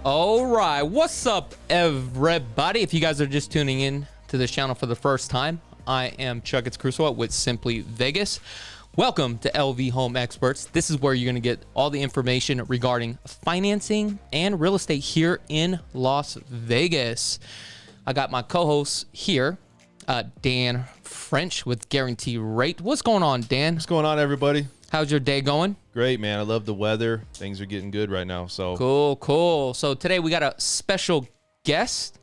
All right, what's up, everybody? If you guys are just tuning in to this channel for the first time, I am Krulsawat with Simply Vegas. Welcome to LV Home Experts. This is where you're going to get all the information regarding financing and real estate here in Las Vegas. I got my co-host here, Dan French with Guarantee Rate. What's going on, Dan? What's going on, everybody? How's your day going? Great, man. I love the weather. Things are getting good right now. So Cool. So today we got a special guest,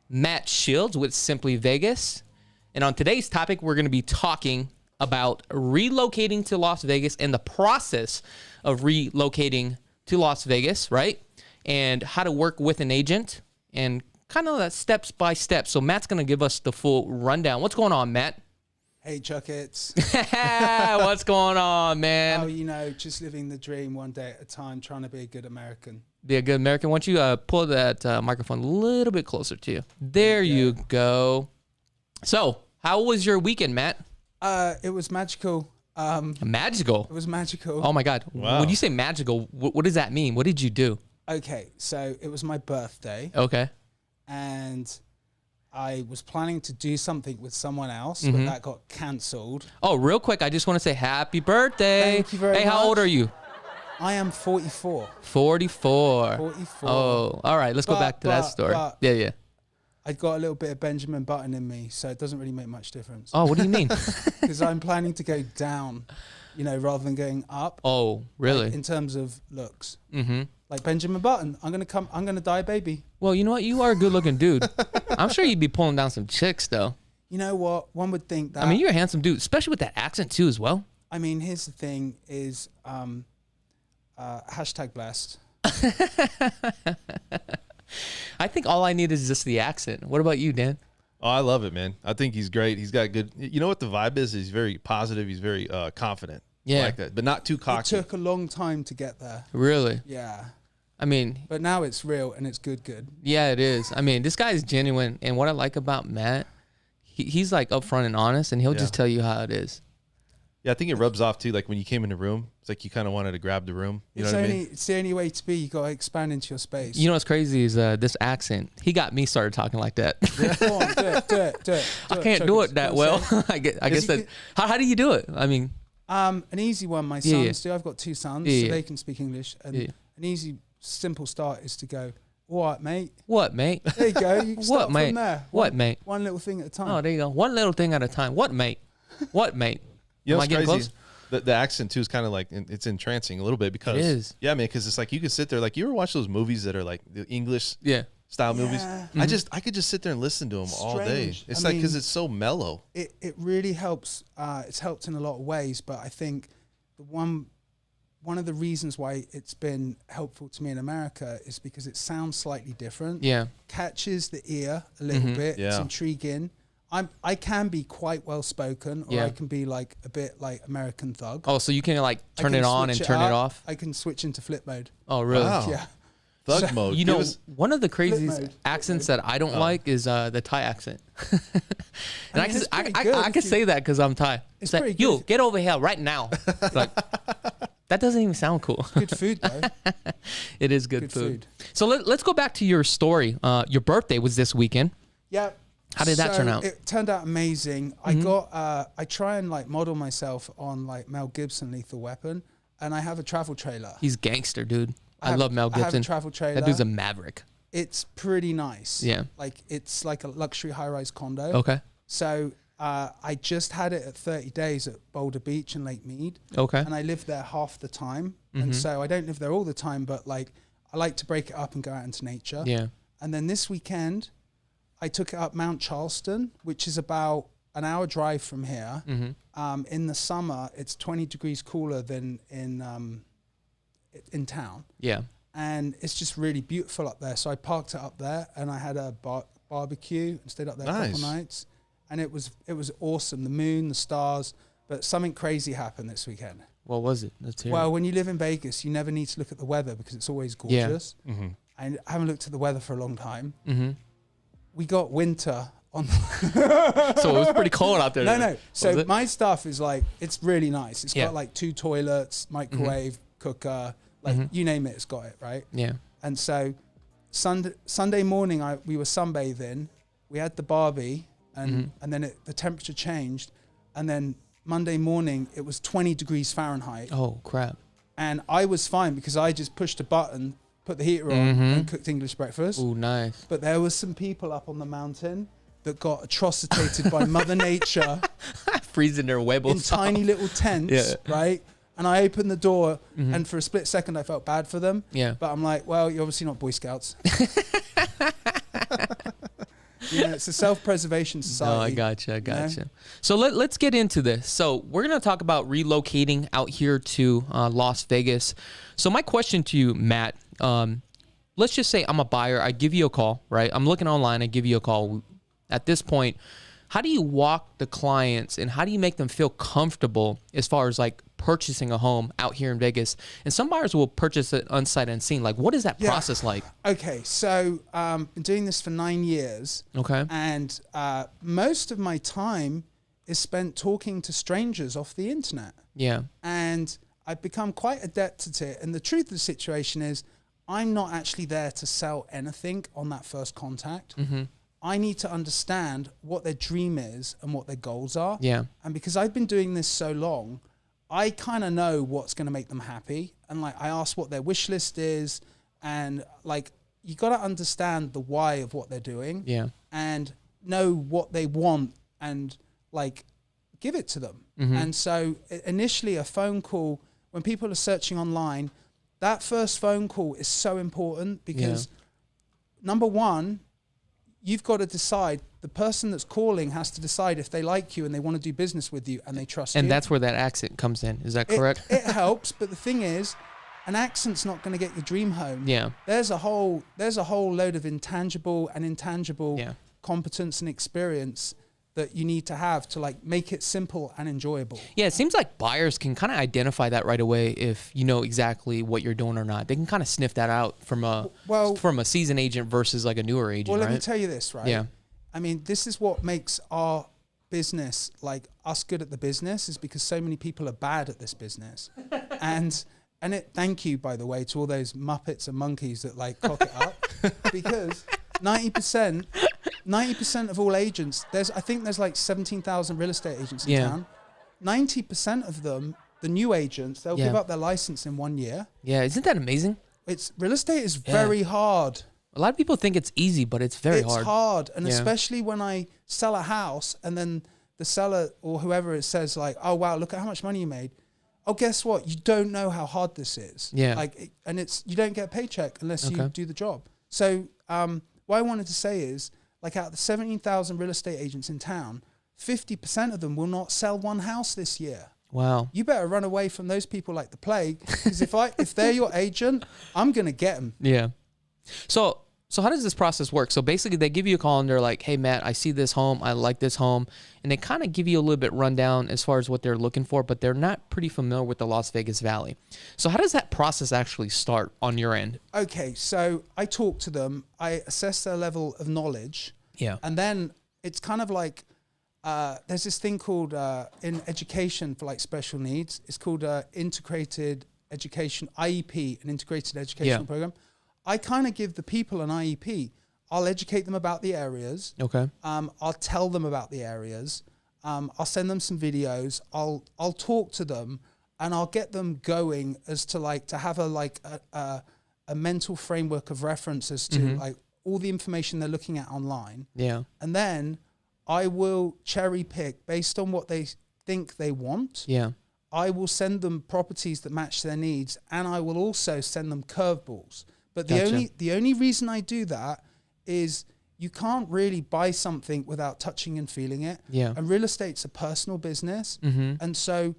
Matt Shields with Simply Vegas. And on today's topic, we're going to be talking about relocating to Las Vegas and the process of relocating to Las Vegas, right? And how to work with an agent and kind of that steps by step. So Matt's going to give us the full rundown. What's going on, Matt? Hey, chakits. What's going on, man? Oh, you know, just living the dream one day at a time, trying to be a good American. Be a good American. Why don't you pull that microphone a little bit closer to you? There you go. So, how was your weekend, Matt? It was magical. Magical? It was magical. Oh, my God. Wow. When you say magical, what does that mean? What did you do? Okay, so it was my birthday. Okay. And I was planning to do something with someone else, but that got cancelled. Oh, real quick, I just want to say happy birthday. Thank you very much. Hey, how old are you? I am 44. 44. 44. Oh, all right. Let's go back to that story. Yeah. I got a little bit of Benjamin Button in me, so it doesn't really make much difference. Oh, what do you mean? Because I'm planning to go down, you know, rather than going up. Oh, really? Like, in terms of looks. Mm-hmm. Like Benjamin Button. I'm gonna die a baby. Well, you know what? You are a good looking dude. I'm sure you'd be pulling down some chicks, though. You know what? One would think that. I mean, you're a handsome dude, especially with that accent, too, as well. I mean, here's the thing is, hashtag blessed. I think all I need is just the accent. What about you, Dan? Oh, I love it, man. I think he's great. He's got good. You know what the vibe is? He's very positive. He's very confident. Yeah. I like that, but not too cocky. It took a long time to get there. Really? Yeah. I mean, But now it's real and it's good. yeah, it is. I mean, this guy is genuine. And what I like about Matt, he's like upfront and honest, and he'll just tell you how it is. Yeah, I think it rubs off too. Like when you came in the room, it's like you kind of wanted to grab the room. You know what I mean? It's the only way to be. You got to expand into your space. You know what's crazy is this accent. He got me started talking like that. Go on, do it. I can't do it that well. I guess that. How do you do it? I mean, an easy one. My sons do. I've got two sons, so they can speak English. And an easy, simple start is to go, "All right, mate." What, mate? There you go. You can start mate? from there. What, mate? One little thing at a time. Oh, there you go. One little thing at a time. What, mate? What, mate? You know Am I what's getting crazy? close? The accent too is kind of like it's entrancing a little bit because It is. Yeah, man. Because it's like you can sit there. Like you ever watch those movies that are like the English style movies? I could just sit there and listen to them all day. Strange. It's I like because mean, it's so mellow. It really helps. It's helped in a lot of ways, but I think the one of the reasons why it's been helpful to me in America is because it sounds slightly different. Yeah. Catches the ear a little bit. Yeah. It's intriguing. I can be quite well spoken, or I can be like a bit like American thug. Oh, so you can like I turn can it on and switch turn it up. off? I can switch into flip mode. Oh, really? Wow. Yeah. Thug mode. You know, one of the craziest mode. accents that I don't like is the Thai accent. And I mean, it's pretty I good can say that because I'm Thai. It's like, pretty you good. get over here right now. Like, that doesn't even sound cool. Good food though. It is good food. So let's go back to your story. Your birthday was this weekend. Yeah. How did that turn out? It turned out amazing. I try and like model myself on like Mel Gibson, Lethal Weapon, and I have a travel trailer. He's gangster, dude. I love Mel Gibson. I have a travel trailer. That dude's a maverick. It's pretty nice. Yeah. Like it's like a luxury high-rise condo. Okay. So I just had it at 30 days at Boulder Beach and Lake Mead. Okay. And I live there half the time. And so I don't live there all the time, but like I like to break it up and go out into nature. Yeah. And then this weekend, I took it up Mount Charleston, which is about an hour drive from here. In the summer, it's 20 degrees cooler than in town. Yeah. And it's just really beautiful up there. So I parked it up there, and I had a barbecue and stayed up there a couple nights. And it was awesome. The moon, the stars. But something crazy happened this weekend. What was it? Let's hear Well, it. when you live in Vegas, you never need to look at the weather because it's always gorgeous. Mm-hmm. I haven't looked at the weather for a long time. Mm-hmm. We got winter on. So it was pretty cold out there. No. So my stuff is like, it's really nice. It's Yeah. got like 2 toilets, microwave, cooker, like you name it, it's got it, right? Yeah. And so Sunday morning, we were sunbathing. We had the barbie, and then the temperature changed, and then Monday morning it was 20 degrees Fahrenheit. Oh crap! And I was fine because I just pushed a button, put the heater on, and cooked English breakfast. Oh, nice. But there was some people up on the mountain that got atrocitated by Mother Nature, freezing their webbles in tiny little tents, right? And I opened the door, and for a split second, I felt bad for them. Yeah. But I'm like, well, you're obviously not Boy Scouts. It's a self-preservation society. No, I gotcha. You know? So let's get into this. So we're going to talk about relocating out here to Las Vegas. So my question to you, Matt, let's just say I'm a buyer. I give you a call, right? I'm looking online. I give you a call. At this point, how do you walk the clients and how do you make them feel comfortable as far as like purchasing a home out here in Vegas? And some buyers will purchase it unsight unseen. Like, what is that process like? Okay, so been doing this for 9 years. Okay. And most of my time is spent talking to strangers off the internet. Yeah. And I've become quite adept at it. And the truth of the situation is I'm not actually there to sell anything on that first contact. I need to understand what their dream is and what their goals are. Yeah. And because I've been doing this so long, I kind of know what's going to make them happy. And like, I ask what their wish list is. And like, you got to understand the why of what they're doing. Yeah. And know what they want and like give it to them. And so initially a phone call, when people are searching online, that first phone call is so important because number one, you've got to decide, the person that's calling has to decide if they like you and they want to do business with you and they trust you. And that's where that accent comes in. Is that correct? It helps, but the thing is, an accent's not going to get your dream home. Yeah. There's a whole load of intangible competence and experience that you need to have to like make it simple and enjoyable. Yeah, it seems like buyers can kind of identify that right away if you know exactly what you're doing or not. They can kind of sniff that out from a seasoned agent versus like a newer agent. Well, right? let me tell you this, right? Yeah. I mean, this is what makes our business, like us good at the business, is because so many people are bad at this business. and thank you, by the way, to all those Muppets and monkeys that like cock it up, because 90% of all agents, I think there's like 17,000 real estate agents in town. 90% of them, the new agents, they'll give up their license in 1 year. Yeah, isn't that amazing? Real estate is very hard. A lot of people think it's easy, but it's very hard. It's hard. And especially when I sell a house and then the seller or whoever it says like, oh, wow, look at how much money you made. Oh, guess what? You don't know how hard this is. Yeah. Like, you don't get a paycheck unless you do the job. So what I wanted to say is, like, out of the 17,000 real estate agents in town, 50% of them will not sell one house this year. Wow. You better run away from those people like the plague, because if they're your agent, I'm going to get them. Yeah. So how does this process work? So basically they give you a call and they're like, hey, Matt, I see this home. I like this home. And they kind of give you a little bit rundown as far as what they're looking for, but they're not pretty familiar with the Las Vegas Valley. So how does that process actually start on your end? Okay, so I talk to them. I assess their level of knowledge. Yeah. And then it's kind of like, there's this thing called, in education for like special needs, it's called integrated education, IEP, an integrated educational program. I kind of give the people an IEP. I'll educate them about the areas. Okay. I'll tell them about the areas. I'll send them some videos. I'll talk to them, and I'll get them going as to like to have a mental framework of reference as to like all the information they're looking at online. Yeah. And then I will cherry pick based on what they think they want. Yeah. I will send them properties that match their needs, and I will also send them curveballs. But the only reason I do that is you can't really buy something without touching and feeling it. Yeah. And real estate's a personal business. And so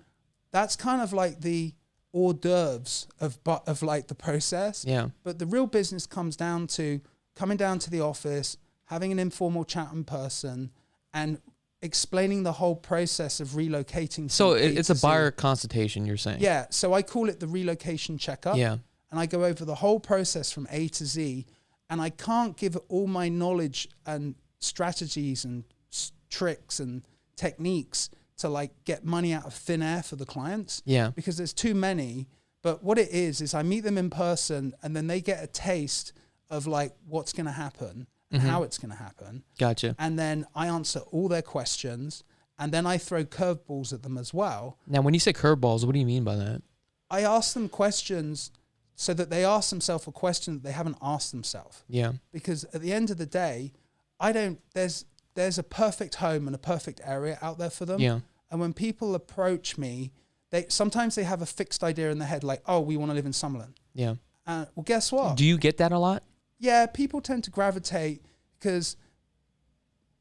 that's kind of like the hors d'oeuvres of like the process. Yeah. But the real business comes down to coming down to the office, having an informal chat in person, and explaining the whole process of relocating. So it's a buyer consultation, you're saying? Yeah. So I call it the relocation checkup. Yeah. And I go over the whole process from A to Z, and I can't give all my knowledge and strategies and tricks and techniques to like get money out of thin air for the clients. Yeah. Because there's too many. But what it is I meet them in person, and then they get a taste of like what's going to happen and how it's going to happen. Gotcha. And then I answer all their questions, and then I throw curveballs at them as well. Now, when you say curveballs, what do you mean by that? I ask them questions so that they ask themselves a question that they haven't asked themselves. Yeah. Because at the end of the day, there's a perfect home and a perfect area out there for them. Yeah. And when people approach me, sometimes they have a fixed idea in their head, like, oh, we want to live in SUMMERLIN. Yeah. Well, guess what? Do you get that a lot? Yeah, people tend to gravitate because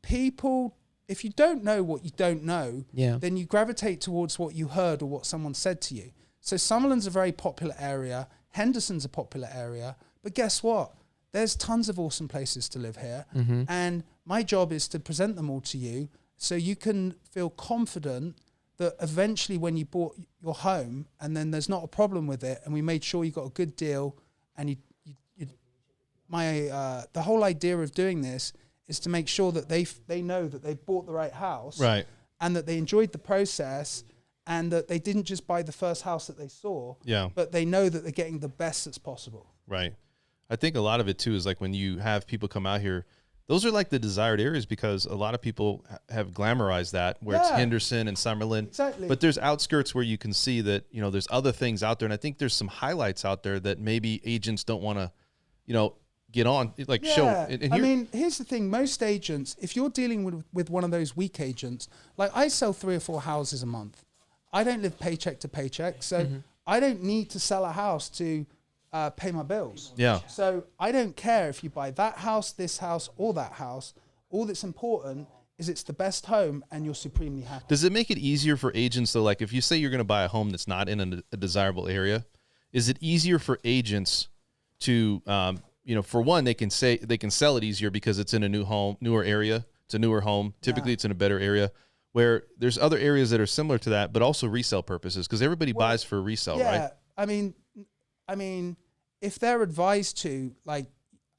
if you don't know what you don't know, then you gravitate towards what you heard or what someone said to you. So SUMMERLIN's a very popular area. Henderson's a popular area. But guess what? There's tons of awesome places to live here. And my job is to present them all to you so you can feel confident that eventually when you bought your home and then there's not a problem with it and we made sure you got a good deal and the whole idea of doing this is to make sure that they know that they bought the right house, right, and that they enjoyed the process and that they didn't just buy the first house that they saw, but they know that they're getting the best that's possible. Right. I think a lot of it too is like when you have people come out here, those are like the desired areas because a lot of people have glamorized that where it's Henderson and SUMMERLIN. Exactly. But there's outskirts where you can see that, you know, there's other things out there. And I think there's some highlights out there that maybe agents don't want to, you know, get on, like show. And I mean, here's the thing. Most agents, if you're dealing with one of those weak agents, like I sell 3 or 4 houses a month. I don't live paycheck to paycheck. So I don't need to sell a house to pay my bills. Yeah. So I don't care if you buy that house, this house, or that house. All that's important is it's the best home and you're supremely happy. Does it make it easier for agents though? Like if you say you're going to buy a home that's not in a desirable area, is it easier for agents to, you know, for one, they can sell it easier because it's in a newer area. It's a newer home. Typically it's in a better area. Where there's other areas that are similar to that, but also resale purposes because everybody buys for resale, right? I mean, if they're advised to, like,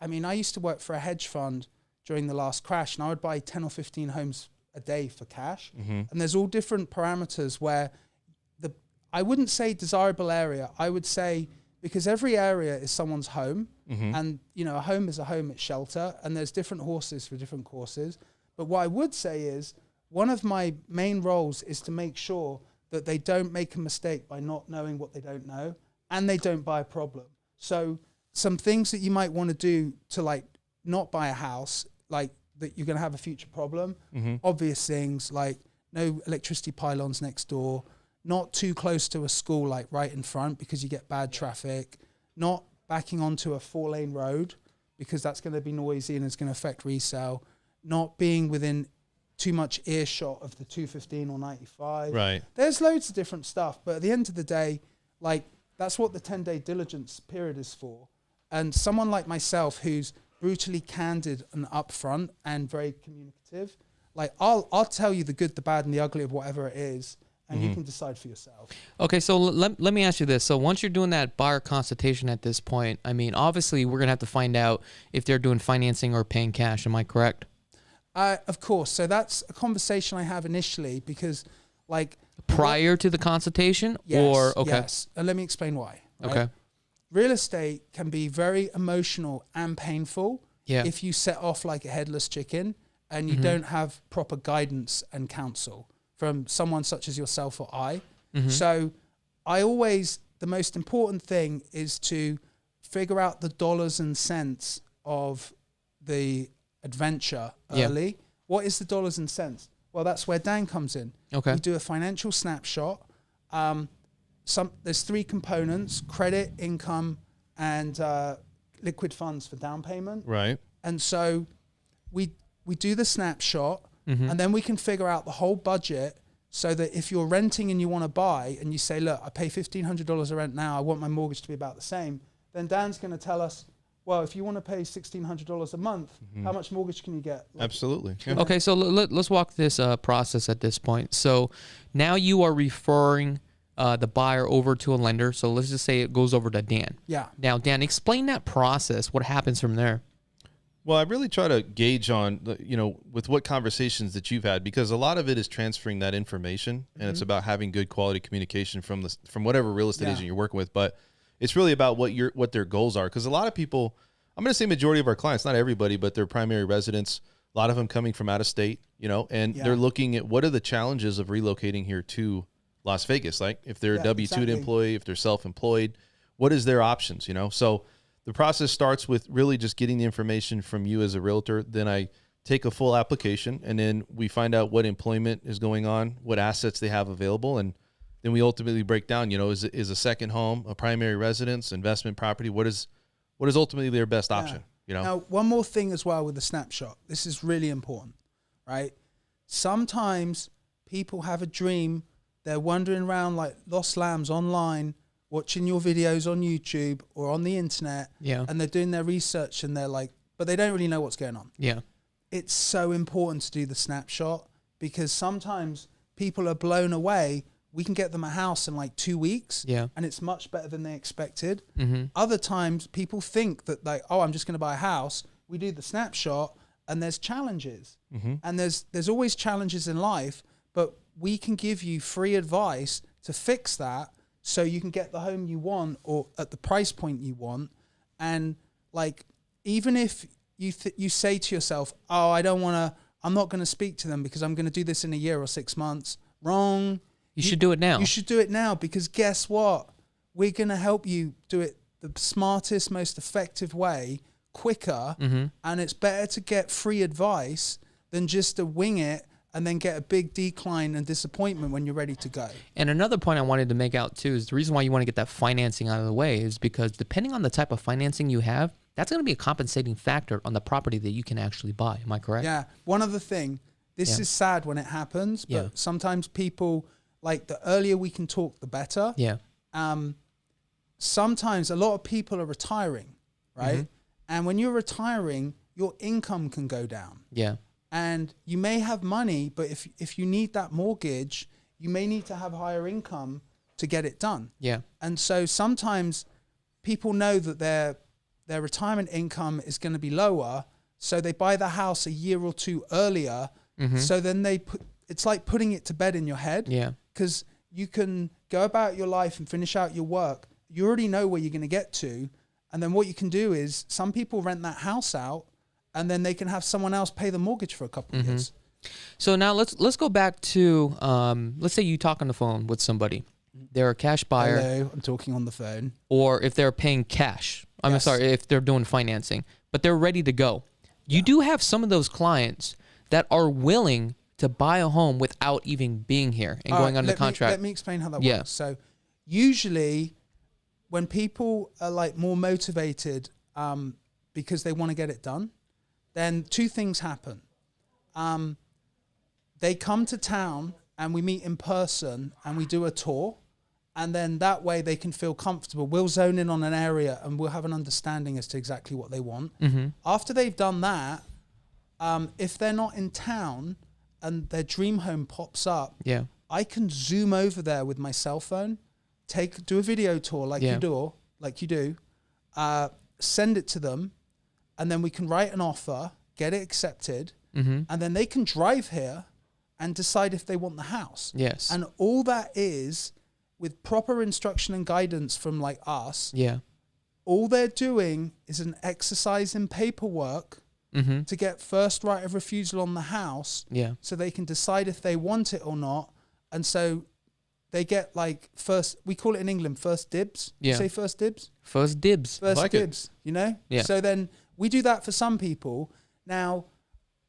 I used to work for a hedge fund during the last crash, and I would buy 10 or 15 homes a day for cash. And there's all different parameters where I wouldn't say desirable area. I would say because every area is someone's home, and you know, a home is a home, it's shelter, and there's different horses for different courses. But what I would say is, one of my main roles is to make sure that they don't make a mistake by not knowing what they don't know, and they don't buy a problem. So some things that you might want to do to like not buy a house, like that you're going to have a future problem, obvious things like no electricity pylons next door, not too close to a school, like right in front because you get bad traffic, not backing onto a 4-lane road because that's going to be noisy and it's going to affect resale, not being within too much earshot of the 215 or 95. Right. There's loads of different stuff, but at the end of the day, like that's what the 10-day diligence period is for. And someone like myself who's brutally candid and upfront and very communicative, like I'll tell you the good, the bad, and the ugly of whatever it is, and you can decide for yourself. Okay, so let me ask you this. So once you're doing that buyer consultation at this point, I mean, obviously we're going to have to find out if they're doing financing or paying cash. Am I correct? Of course. So that's a conversation I have initially because like... Prior to the consultation? Yes, okay. Yes. And let me explain why. Right? Okay. Real estate can be very emotional and painful if you set off like a headless chicken and you don't have proper guidance and counsel from someone such as yourself or I. So the most important thing is to figure out the dollars and cents of the adventure early. What is the dollars and cents? Well, that's where Dan comes in. Okay. We do a financial snapshot. There's 3 components: credit, income, and liquid funds for down payment. Right. And so we do the snapshot, and then we can figure out the whole budget so that if you're renting and you want to buy and you say, look, I pay $1,500 a rent now, I want my mortgage to be about the same, then Dan's going to tell us, well, if you want to pay $1,600 a month, how much mortgage can you get? Like, absolutely. Yeah. Okay, so let's walk this process at this point. So now you are referring the buyer over to a lender. So let's just say it goes over to Dan. Yeah. Now, Dan, explain that process. What happens from there? Well, I really try to gauge on, with what conversations that you've had, because a lot of it is transferring that information, and it's about having good quality communication from whatever real estate agent you're working with. But it's really about what their goals are, because a lot of people, I'm going to say majority of our clients, not everybody, but they're primary residents. A lot of them coming from out of state, and they're looking at what are the challenges of relocating here to Las Vegas. Like if they're a W-2 employee, if they're self-employed, what is their options, So the process starts with really just getting the information from you as a realtor. Then I take a full application, and then we find out what employment is going on, what assets they have available, and then we ultimately break down, is a second home, a primary residence, investment property, what is ultimately their best option, Now, one more thing as well with the snapshot. This is really important, right? Sometimes people have a dream. They're wandering around like lost lambs online, watching your videos on YouTube or on the internet, and they're doing their research, and they're like, but they don't really know what's going on. Yeah. It's so important to do the snapshot, because sometimes people are blown away. We can get them a house in like 2 weeks, and it's much better than they expected. Other times people think that like, oh, I'm just going to buy a house. We do the snapshot, and there's challenges, and there's always challenges in life, but we can give you free advice to fix that, so you can get the home you want or at the price point you want. And like, even if you say to yourself, oh, I'm not going to speak to them because I'm going to do this in a year or 6 months. Wrong. You should do it now. You should do it now, because guess what? We're going to help you do it the smartest, most effective way, quicker. And it's better to get free advice than just to wing it and then get a big decline and disappointment when you're ready to go. And another point I wanted to make out too is the reason why you want to get that financing out of the way is because depending on the type of financing you have, that's going to be a compensating factor on the property that you can actually buy. Am I correct? Yeah. One other thing, this is sad when it happens, but sometimes people, like, the earlier we can talk, the better. Yeah. Sometimes a lot of people are retiring, right? And when you're retiring, your income can go down. Yeah. And you may have money, but if you need that mortgage, you may need to have higher income to get it done. Yeah. And so sometimes people know that their retirement income is going to be lower, so they buy the house a year or two earlier. So then it's like putting it to bed in your head. Yeah. Because you can go about your life and finish out your work. You already know where you're going to get to. And then what you can do is some people rent that house out, and then they can have someone else pay the mortgage for a couple of years. So now let's go back to, let's say you talk on the phone with somebody. They're a cash buyer. Hello, I'm talking on the phone. Or if they're paying cash. I'm sorry, if they're doing financing. But they're ready to go. You do have some of those clients that are willing to buy a home without even being here and going under contract. Let me explain how that works. So usually when people are like more motivated because they want to get it done, then two things happen. They come to town and we meet in person and we do a tour, and then that way they can feel comfortable. We'll zone in on an area and we'll have an understanding as to exactly what they want. After they've done that, if they're not in town and their dream home pops up, I can zoom over there with my cell phone, do a video tour like you do, send it to them, and then we can write an offer, get it accepted, and then they can drive here and decide if they want the house. Yes. And all that is, with proper instruction and guidance from like us, all they're doing is an exercise in paperwork to get first right of refusal on the house, so they can decide if they want it or not. And so they get like we call it in England first dibs. You say first dibs? First dibs. First like dibs, you know? Yeah. So then we do that for some people. Now,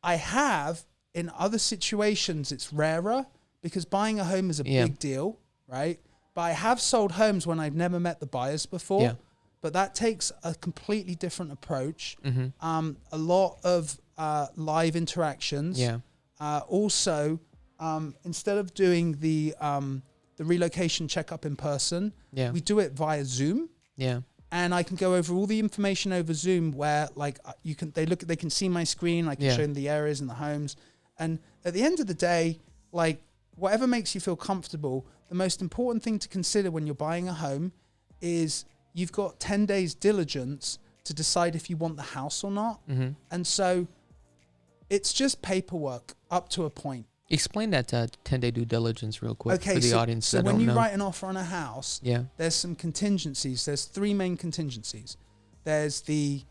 I have, in other situations, it's rarer because buying a home is a big deal, right? But I have sold homes when I've never met the buyers before. Yeah. But that takes a completely different approach. A lot of live interactions. Yeah. Also, instead of doing the relocation checkup in person, we do it via Zoom. Yeah. And I can go over all the information over Zoom where like they can see my screen. I can show them the areas and the homes. And at the end of the day, like whatever makes you feel comfortable, the most important thing to consider when you're buying a home is you've got 10 days diligence to decide if you want the house or not. And so it's just paperwork up to a point. Explain that 10-day due diligence real quick for the audience. So when you write an offer on a house, there's some contingencies. There's three main contingencies. There's the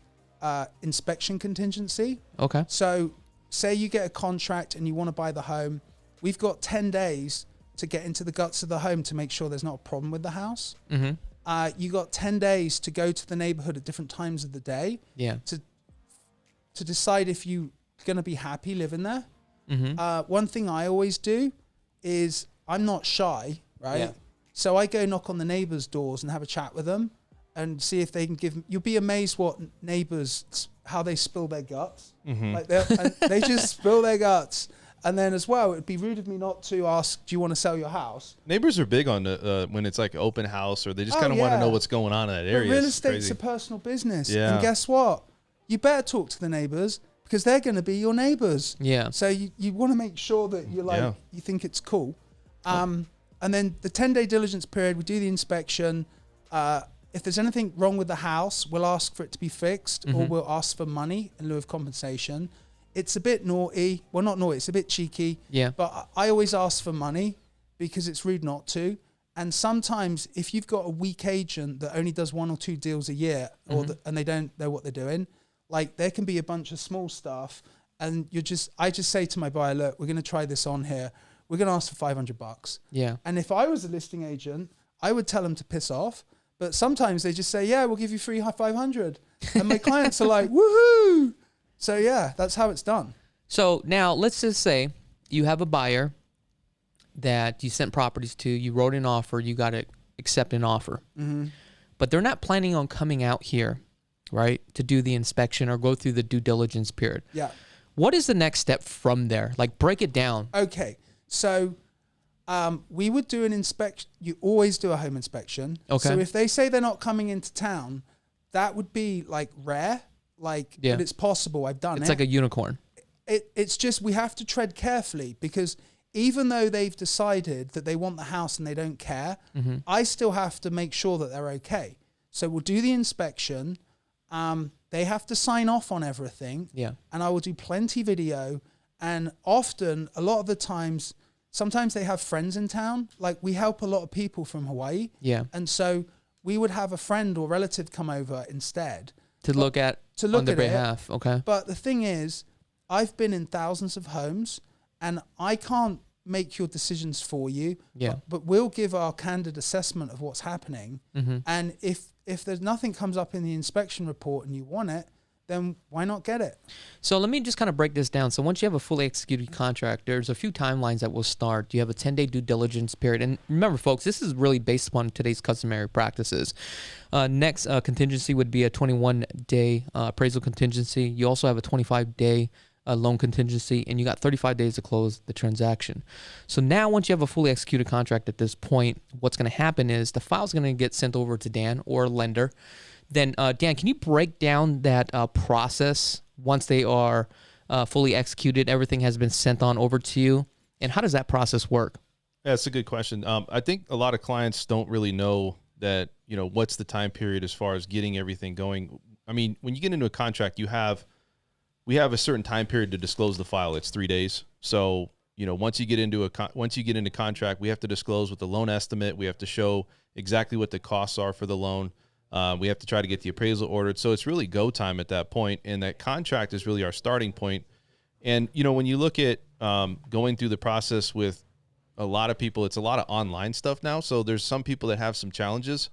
inspection contingency. Okay. So say you get a contract and you want to buy the home, we've got 10 days to get into the guts of the home to make sure there's not a problem with the house. Mm-hmm. You got 10 days to go to the neighborhood at different times of the day. Yeah. To decide if you're going to be happy living there. Mm-hmm. One thing I always do is I'm not shy, right? Yeah. So I go knock on the neighbors' doors and have a chat with them and see if they can give. You'll be amazed what neighbors, how they spill their guts. Mm-hmm. Like they just spill their guts. And then as well, it'd be rude of me not to ask, do you want to sell your house? Neighbors are big on the when it's like open house, or they just kind of want to know what's going on in that area. But real It's estate's crazy. a personal business. Yeah. And guess what? You better talk to the neighbors because they're going to be your neighbors. Yeah. So you want to make sure that you're like, Yeah. you think it's cool. And then the 10-day diligence period, we do the inspection. If there's anything wrong with the house, we'll ask for it to be fixed, or we'll ask for money in lieu of compensation. It's a bit naughty. Well, not naughty. It's a bit cheeky. Yeah. But I always ask for money because it's rude not to. And sometimes if you've got a weak agent that only does 1 or 2 deals a year, and they don't know what they're doing, like there can be a bunch of small stuff, and I just say to my buyer, look, we're going to try this on here. We're going to ask for $500. Yeah. And if I was a listing agent, I would tell them to piss off. But sometimes they just say, yeah, we'll give you free 500. And my clients are like, woohoo. So yeah, that's how it's done. So now let's just say you have a buyer that you sent properties to, you wrote an offer, you got to accept an offer. Mm-hmm. But they're not planning on coming out here, right, to do the inspection or go through the due diligence period. Yeah. What is the next step from there? Like, break it down. Okay. So we would do an inspection. You always do a home inspection. Okay. So if they say they're not coming into town, that would be like rare. Like, Yeah. but it's possible. I've done it. It's like a unicorn. It's just we have to tread carefully because even though they've decided that they want the house and they don't care, I still have to make sure that they're okay. So we'll do the inspection. They have to sign off on everything. Yeah. And I will do plenty video. And often, a lot of the times, sometimes they have friends in town. Like we help a lot of people from Hawaii. Yeah. And so we would have a friend or relative come over instead. To look at on their behalf. Okay. But the thing is, I've been in thousands of homes and I can't make your decisions for you. Yeah. But we'll give our candid assessment of what's happening. And if there's nothing comes up in the inspection report and you want it, then why not get it? So let me just kind of break this down. So once you have a fully executed contract, there's a few timelines that will start. You have a 10-day due diligence period. And remember, folks, this is really based upon today's customary practices. Next contingency would be a 21-day appraisal contingency. You also have a 25-day loan contingency, and you got 35 days to close the transaction. So now once you have a fully executed contract at this point, what's going to happen is the file's going to get sent over to Dan or a lender. Then, Dan, can you break down that process once they are fully executed, everything has been sent on over to you? And how does that process work? Yeah, that's a good question. I think a lot of clients don't really know that, what's the time period as far as getting everything going. I mean, when you get into a contract, we have a certain time period to disclose the file. It's 3 days. So, once you get into contract, we have to disclose with the loan estimate. We have to show exactly what the costs are for the loan. We have to try to get the appraisal ordered. So it's really go time at that point. And that contract is really our starting point. And, when you look at going through the process with a lot of people, it's a lot of online stuff now. So there's some people that have some challenges.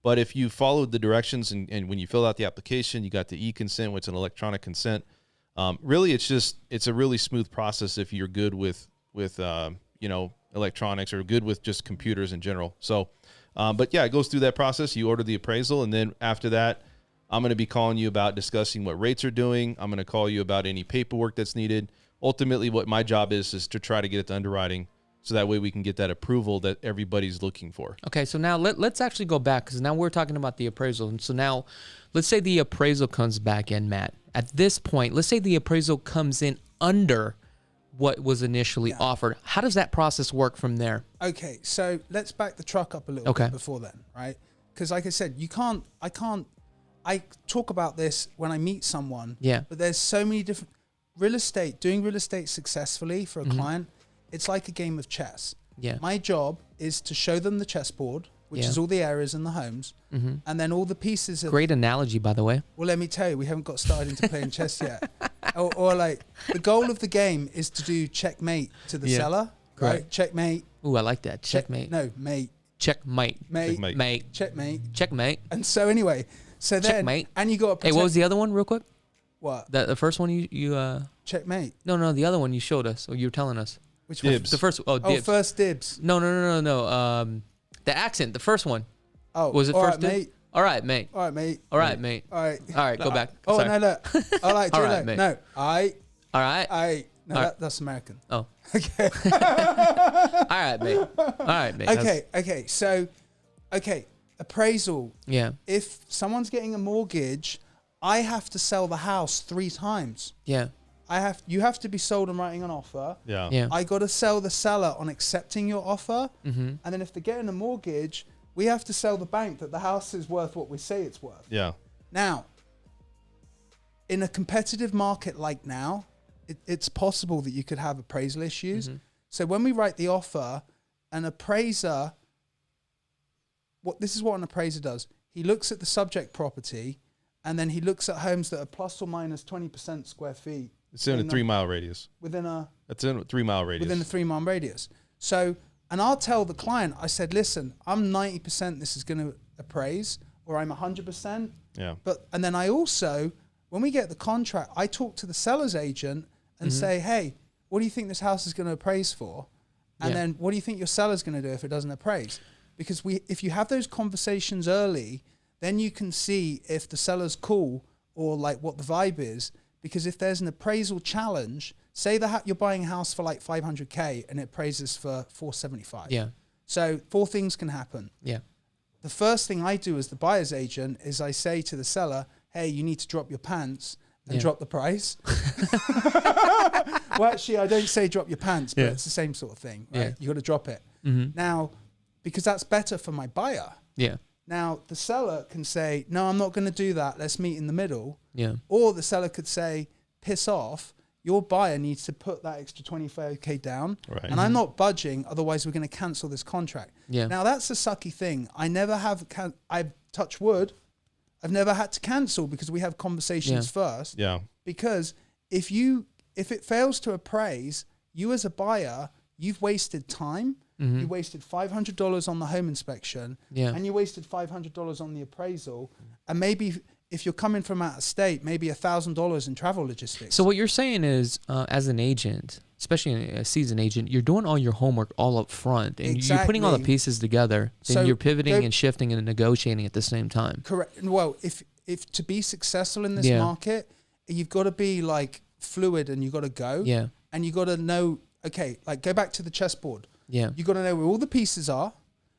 But if you followed the directions and when you fill out the application, you got the e-consent, which is an electronic consent. Really, it's a really smooth process if you're good with electronics or good with just computers in general. So, but yeah, it goes through that process. You order the appraisal, and then after that, I'm going to be calling you about discussing what rates are doing. I'm going to call you about any paperwork that's needed. Ultimately, what my job is to try to get it to underwriting, so that way we can get that approval that everybody's looking for. Okay, so now let's actually go back, because now we're talking about the appraisal. And so now let's say the appraisal comes back in, Matt. At this point, let's say the appraisal comes in under what was initially offered. How does that process work from there? Okay, so let's back the truck up a little bit before then, right? Because like I said, I talk about this when I meet someone, but there's so many different doing real estate successfully for a client. It's like a game of chess. Yeah. My job is to show them the chessboard, which is all the areas in the homes, and then all the pieces of... Great analogy, by the way. Well, let me tell you, we haven't got started into playing chess yet. Or like, the goal of the game is to do checkmate to the seller, right? Checkmate. Ooh, I like that. Checkmate. Mate. Checkmate. Mate. Checkmate. Checkmate. And so anyway, so then... Checkmate. And you got to protect... Hey, what was the other one real quick? What? The first one you Checkmate. No, the other one you showed us, or you were telling us. Which dibs. one? The first... Oh, dibs. Oh, first dibs. No. The accent, the first one. Oh. Was it all first right, dib? mate. All right, mate. All right, mate. All right, mate. All right. All right, go back. Oh, Sorry. no, look. All right, All right, mate. No. I. All right. No, All right. that's American. Oh. Okay. All right, mate. All right, mate. Okay. So, appraisal. Yeah. If someone's getting a mortgage, I have to sell the house 3 times. Yeah. You have to be sold on writing an offer. Yeah. Yeah. I got to sell the seller on accepting your offer. Mm-hmm. And then if they're getting a mortgage, we have to sell the bank that the house is worth what we say it's worth. Yeah. Now, in a competitive market like now, it's possible that you could have appraisal issues. Mm-hmm. So when we write the offer, an appraiser, this is what an appraiser does. He looks at the subject property, and then he looks at homes that are plus or minus 20% square feet. It's in a 3-mile radius. That's in a 3-mile radius. Within a 3-mile radius. So, and I'll tell the client, I said, listen, I'm 90% this is going to appraise, or I'm 100%. Yeah. And then I also, when we get the contract, I talk to the seller's agent and say, hey, what do you think this house is going to appraise for? And then what do you think your seller's going to do if it doesn't appraise? Because if you have those conversations early, then you can see if the seller's cool or like what the vibe is. Because if there's an appraisal challenge, say you're buying a house for like 500K and it appraises for 475. Yeah. So 4 things can happen. Yeah. The first thing I do as the buyer's agent is I say to the seller, hey, you need to drop your pants and drop the price. Well, actually, I don't say drop your pants, but it's the same sort of thing, right? Yeah. You got to drop it. Mm-hmm. Now, because that's better for my buyer. Yeah. Now, the seller can say, no, I'm not going to do that. Let's meet in the middle. Yeah. Or the seller could say, piss off. Your buyer needs to put that extra 25K down. Right. And I'm not budging. Otherwise, we're going to cancel this contract. Yeah. Now, that's a sucky thing. I never have, I've touched wood. I've never had to cancel because we have conversations first. Yeah. Because if it fails to appraise, you as a buyer, you've wasted time. Mm-hmm. You wasted $500 on the home inspection, and you wasted $500 on the appraisal, and maybe if you're coming from out of state, maybe $1,000 in travel logistics. So what you're saying is, as an agent, especially a seasoned agent, you're doing all your homework all up front, and you're putting all the pieces together, and you're pivoting and shifting and negotiating at the same time. Correct. Well, if to be successful in this market, you've got to be like fluid, and you've got to go. Yeah. And you got to know. Okay, like go back to the chessboard. Yeah. You got to know where all the pieces are.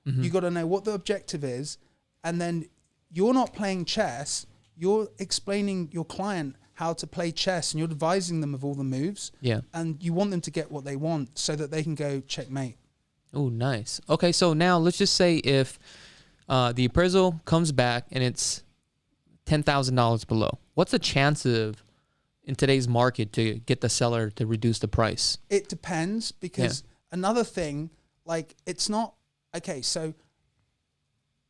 Mm-hmm. You got to know what the objective is, and then you're not playing chess. You're explaining your client how to play chess, and you're advising them of all the moves. Yeah. And you want them to get what they want so that they can go checkmate. Oh, nice. Okay, so now let's just say if the appraisal comes back and it's $10,000 below, what's the chance of in today's market to get the seller to reduce the price? It depends because another thing, like it's not, okay, so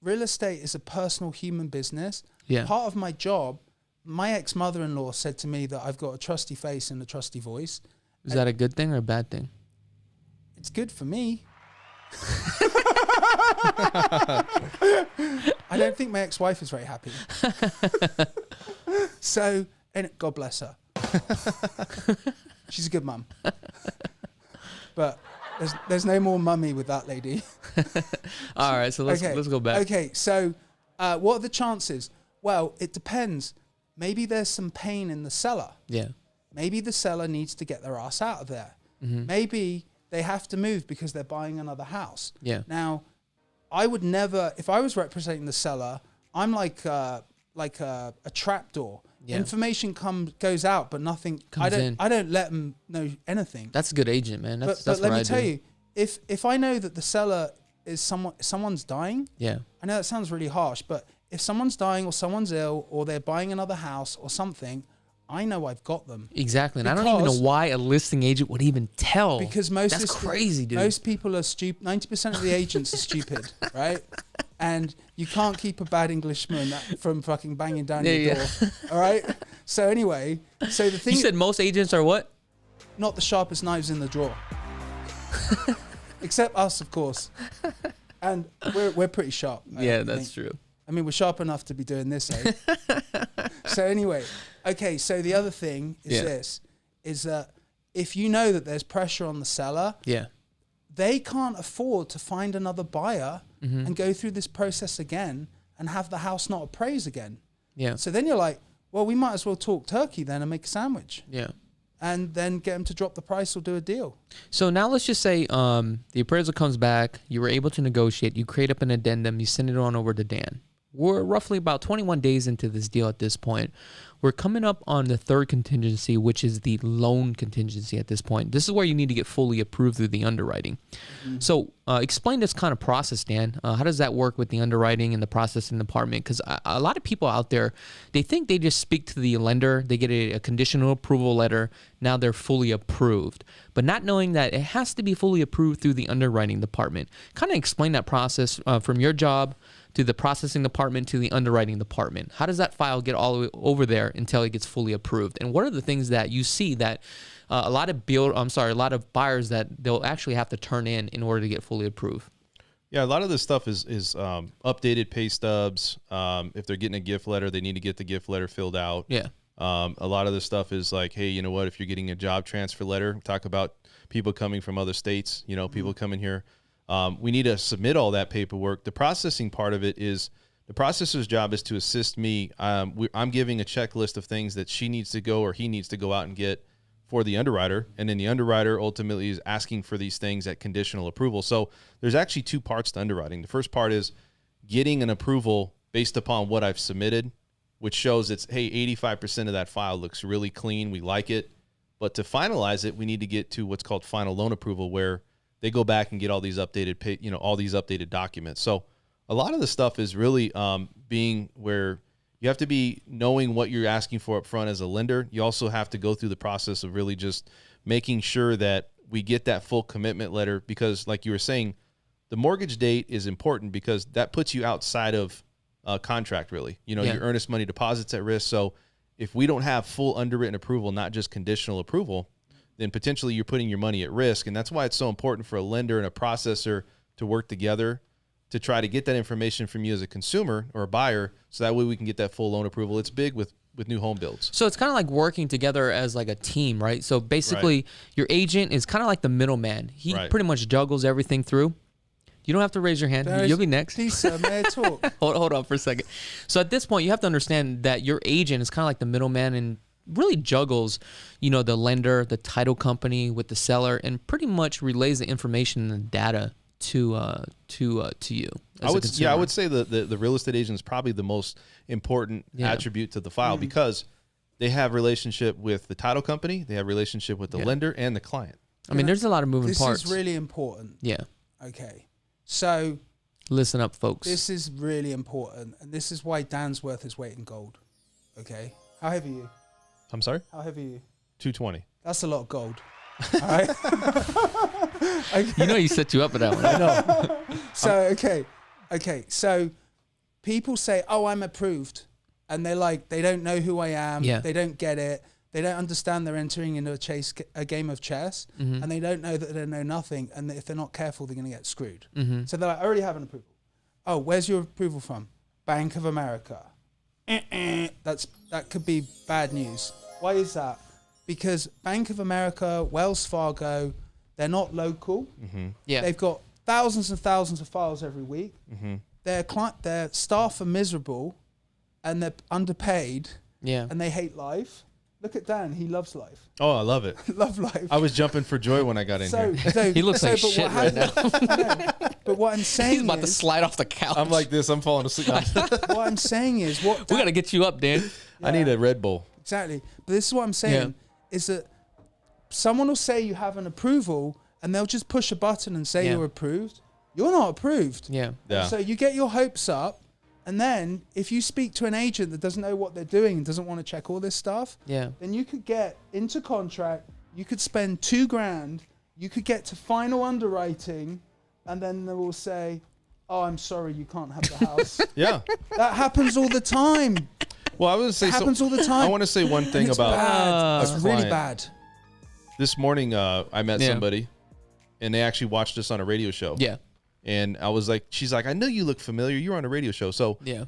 real estate is a personal human business. Yeah. Part of my job, my ex-mother-in-law said to me that I've got a trusty face and a trusty voice. Is that a good thing or a bad thing? It's good for me. I don't think my ex-wife is very happy. So, and God bless her. She's a good mum. But there's no more mummy with that lady. All right, so let's go back. Okay, so what are the chances? Well, it depends. Maybe there's some pain in the seller. Yeah. Maybe the seller needs to get their ass out of there. Mm-hmm. Maybe they have to move because they're buying another house. Yeah. Now, I would never, if I was representing the seller, I'm like a trapdoor. Yeah. Information goes out, but nothing comes in. I don't let them know anything. That's a good agent, man. That's but what let me tell you, if I know that the seller is someone's dying. Yeah. I know that sounds really harsh, but if someone's dying or someone's ill or they're buying another house or something, I know I've got them. Exactly. And I don't even know why a listing agent would even tell. Because that's crazy, dude. Most people are stupid. 90% of the agents are stupid, right? and you can't keep a bad Englishman from fucking banging down your door. All right. So anyway, so the thing You said most agents are what? not the sharpest knives in the drawer, except us, of course. And we're pretty sharp. Yeah, that's true. I mean, we're sharp enough to be doing this, eh? So anyway, okay. So the other thing is this: is that if you know that there's pressure on the seller, they can't afford to find another buyer and go through this process again and have the house not appraised again. Yeah. So then you're like, well, we might as well talk turkey then and make a sandwich. Yeah. And then get them to drop the price or do a deal. So now let's just say the appraisal comes back. You were able to negotiate. You create up an addendum. You send it on over to Dan. We're roughly about 21 days into this deal at this point. We're coming up on the third contingency, which is the loan contingency at this point. This is where you need to get fully approved through the underwriting. So explain this kind of process, Dan. How does that work with the underwriting and the processing department? Because a lot of people out there, they think they just speak to the lender. They get a conditional approval letter. Now they're fully approved. But not knowing that it has to be fully approved through the underwriting department. Kind of explain that process from your job to the processing department to the underwriting department. How does that file get all the way over there until it gets fully approved? And what are the things that you see that a lot of buyers that they'll actually have to turn in order to get fully approved? Yeah, a lot of this stuff is updated pay stubs. If they're getting a gift letter, they need to get the gift letter filled out. Yeah. A lot of the stuff is like, hey, you know what? If you're getting a job transfer letter, talk about people coming from other states. You know, people coming here. We need to submit all that paperwork. The processing part of it is the processor's job is to assist me. I'm giving a checklist of things that she needs to go or he needs to go out and get for the underwriter. And then the underwriter ultimately is asking for these things at conditional approval. So there's actually two parts to underwriting. The first part is getting an approval based upon what I've submitted, which shows it's, hey, 85% of that file looks really clean. We like it. But to finalize it, we need to get to what's called final loan approval, where they go back and get all these updated, all these updated documents. So a lot of the stuff is really being where you have to be knowing what you're asking for up front as a lender. You also have to go through the process of really just making sure that we get that full commitment letter, because like you were saying, the mortgage date is important because that puts you outside of contract, really. Your earnest money deposit's at risk. So if we don't have full underwritten approval, not just conditional approval, then potentially you're putting your money at risk. And that's why it's so important for a lender and a processor to work together to try to get that information from you as a consumer or a buyer, so that way we can get that full loan approval. It's big with new home builds. So it's kind of like working together as like a team, right? So basically your agent is kind of like the middleman. He pretty much juggles everything through. You don't have to raise your hand. You'll be next. Please, sir, may I talk? Hold on for a second. So at this point, you have to understand that your agent is kind of like the middleman and really juggles, the lender, the title company with the seller, and pretty much relays the information and the data to you. I would say the real estate agent is probably the most important attribute to the file, because they have relationship with the title company, they have relationship with the lender and the client. I mean, there's a lot of moving parts. This is really important. Yeah. Okay. So listen up, folks. This is really important, and this is why Dan's worth his weight in gold. Okay. How heavy are you? I'm sorry? How heavy are you? 220. That's a lot of gold. All right. Okay. He set you up for that one. I know. So, okay. So people say, oh, I'm approved. And they don't know who I am. Yeah. They don't get it. They don't understand they're entering into a game of chess. Mm-hmm. And they don't know that they know nothing. And if they're not careful, they're going to get screwed. Mm-hmm. So they're like, I already have an approval. Oh, where's your approval from? Bank of America. That could be bad news. Why is that? Because Bank of America, Wells Fargo, they're not local. Mm-hmm. Yeah. They've got thousands and thousands of files every week. Mm-hmm. Their staff are miserable, and they're underpaid. Yeah. And they hate life. Look at Dan; he loves life. Oh, I love it. Love life. I was jumping for joy when I got in here. He looks like shit right now. But what I'm saying He's about to slide off the couch. I'm like this. I'm falling asleep. What I'm saying is, we got to get you up, Dan. I need a Red Bull. Exactly. But this is what I'm saying, is that someone will say you have an approval, and they'll just push a button and say you're approved. You're not approved. Yeah. So you get your hopes up, and then if you speak to an agent that doesn't know what they're doing and doesn't want to check all this stuff, then you could get into contract, you could spend $2,000, you could get to final underwriting, and then they will say, oh, I'm sorry, you can't have the house. Yeah. That happens all the time. Well, I was going to say, Happens all the time. I want to say one thing It's about bad. a It's really client. bad. This morning, I met somebody, and they actually watched us on a radio show. Yeah. And I was like, she's like, I know you look familiar. You're on a radio show. So Yeah.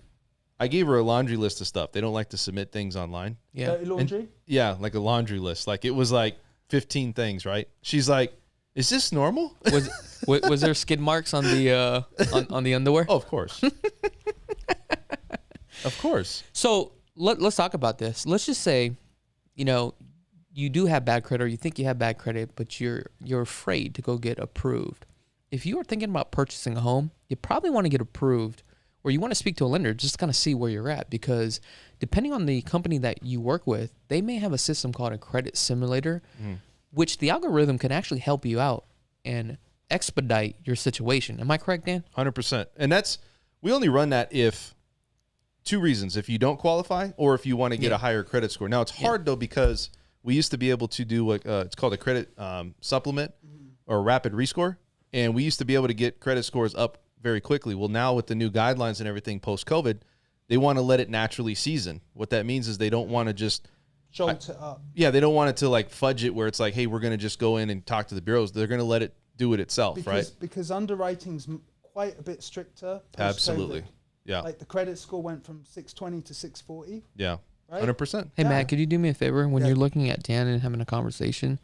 I gave her a laundry list of stuff. They don't like to submit things online. Yeah. Dirty laundry? Yeah, like a laundry list. Like it was like 15 things, right? She's like, is this normal? Was there skid marks on the on the underwear? Oh, of course. Of course. So let's talk about this. Let's just say, you do have bad credit, or you think you have bad credit, but you're afraid to go get approved. If you are thinking about purchasing a home, you probably want to get approved, or you want to speak to a lender just to kind of see where you're at, because depending on the company that you work with, they may have a system called a credit simulator, which the algorithm can actually help you out and expedite your situation. Am I correct, Dan? 100%. And we only run that if two reasons: if you don't qualify, or if you want to get a higher credit score. Now it's hard though, because we used to be able to do what it's called a credit supplement or a rapid rescore, and we used to be able to get credit scores up very quickly. Well, now with the new guidelines and everything post-COVID, they want to let it naturally season. What that means is they don't want to just Jolt it up. Yeah, they don't want it to like fudge it where it's like, hey, we're going to just go in and talk to the bureaus. They're going to let it do it itself, right? Because underwriting's quite a bit stricter. post-COVID. Absolutely. Yeah. Like the credit score went from 620 to 640. Yeah. Right? 100%. Hey, Yeah. Matt, could you do me a favor? When Yeah. you're looking at Dan and having a conversation,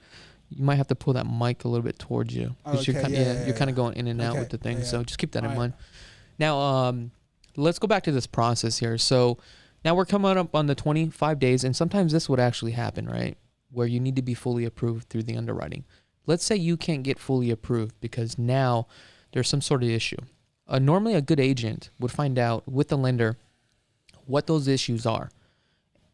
you might have to pull that mic a little bit towards you. Oh, 'Cause you're okay. kind, you're kind of Yeah. going in and out Okay. with the thing. Yeah. So just keep that in Alright. mind. Now, let's go back to this process here. So now we're coming up on the 25 days, and sometimes this would actually happen, right? Where you need to be fully approved through the underwriting. Let's say you can't get fully approved because now there's some sort of issue. Normally, a good agent would find out with the lender what those issues are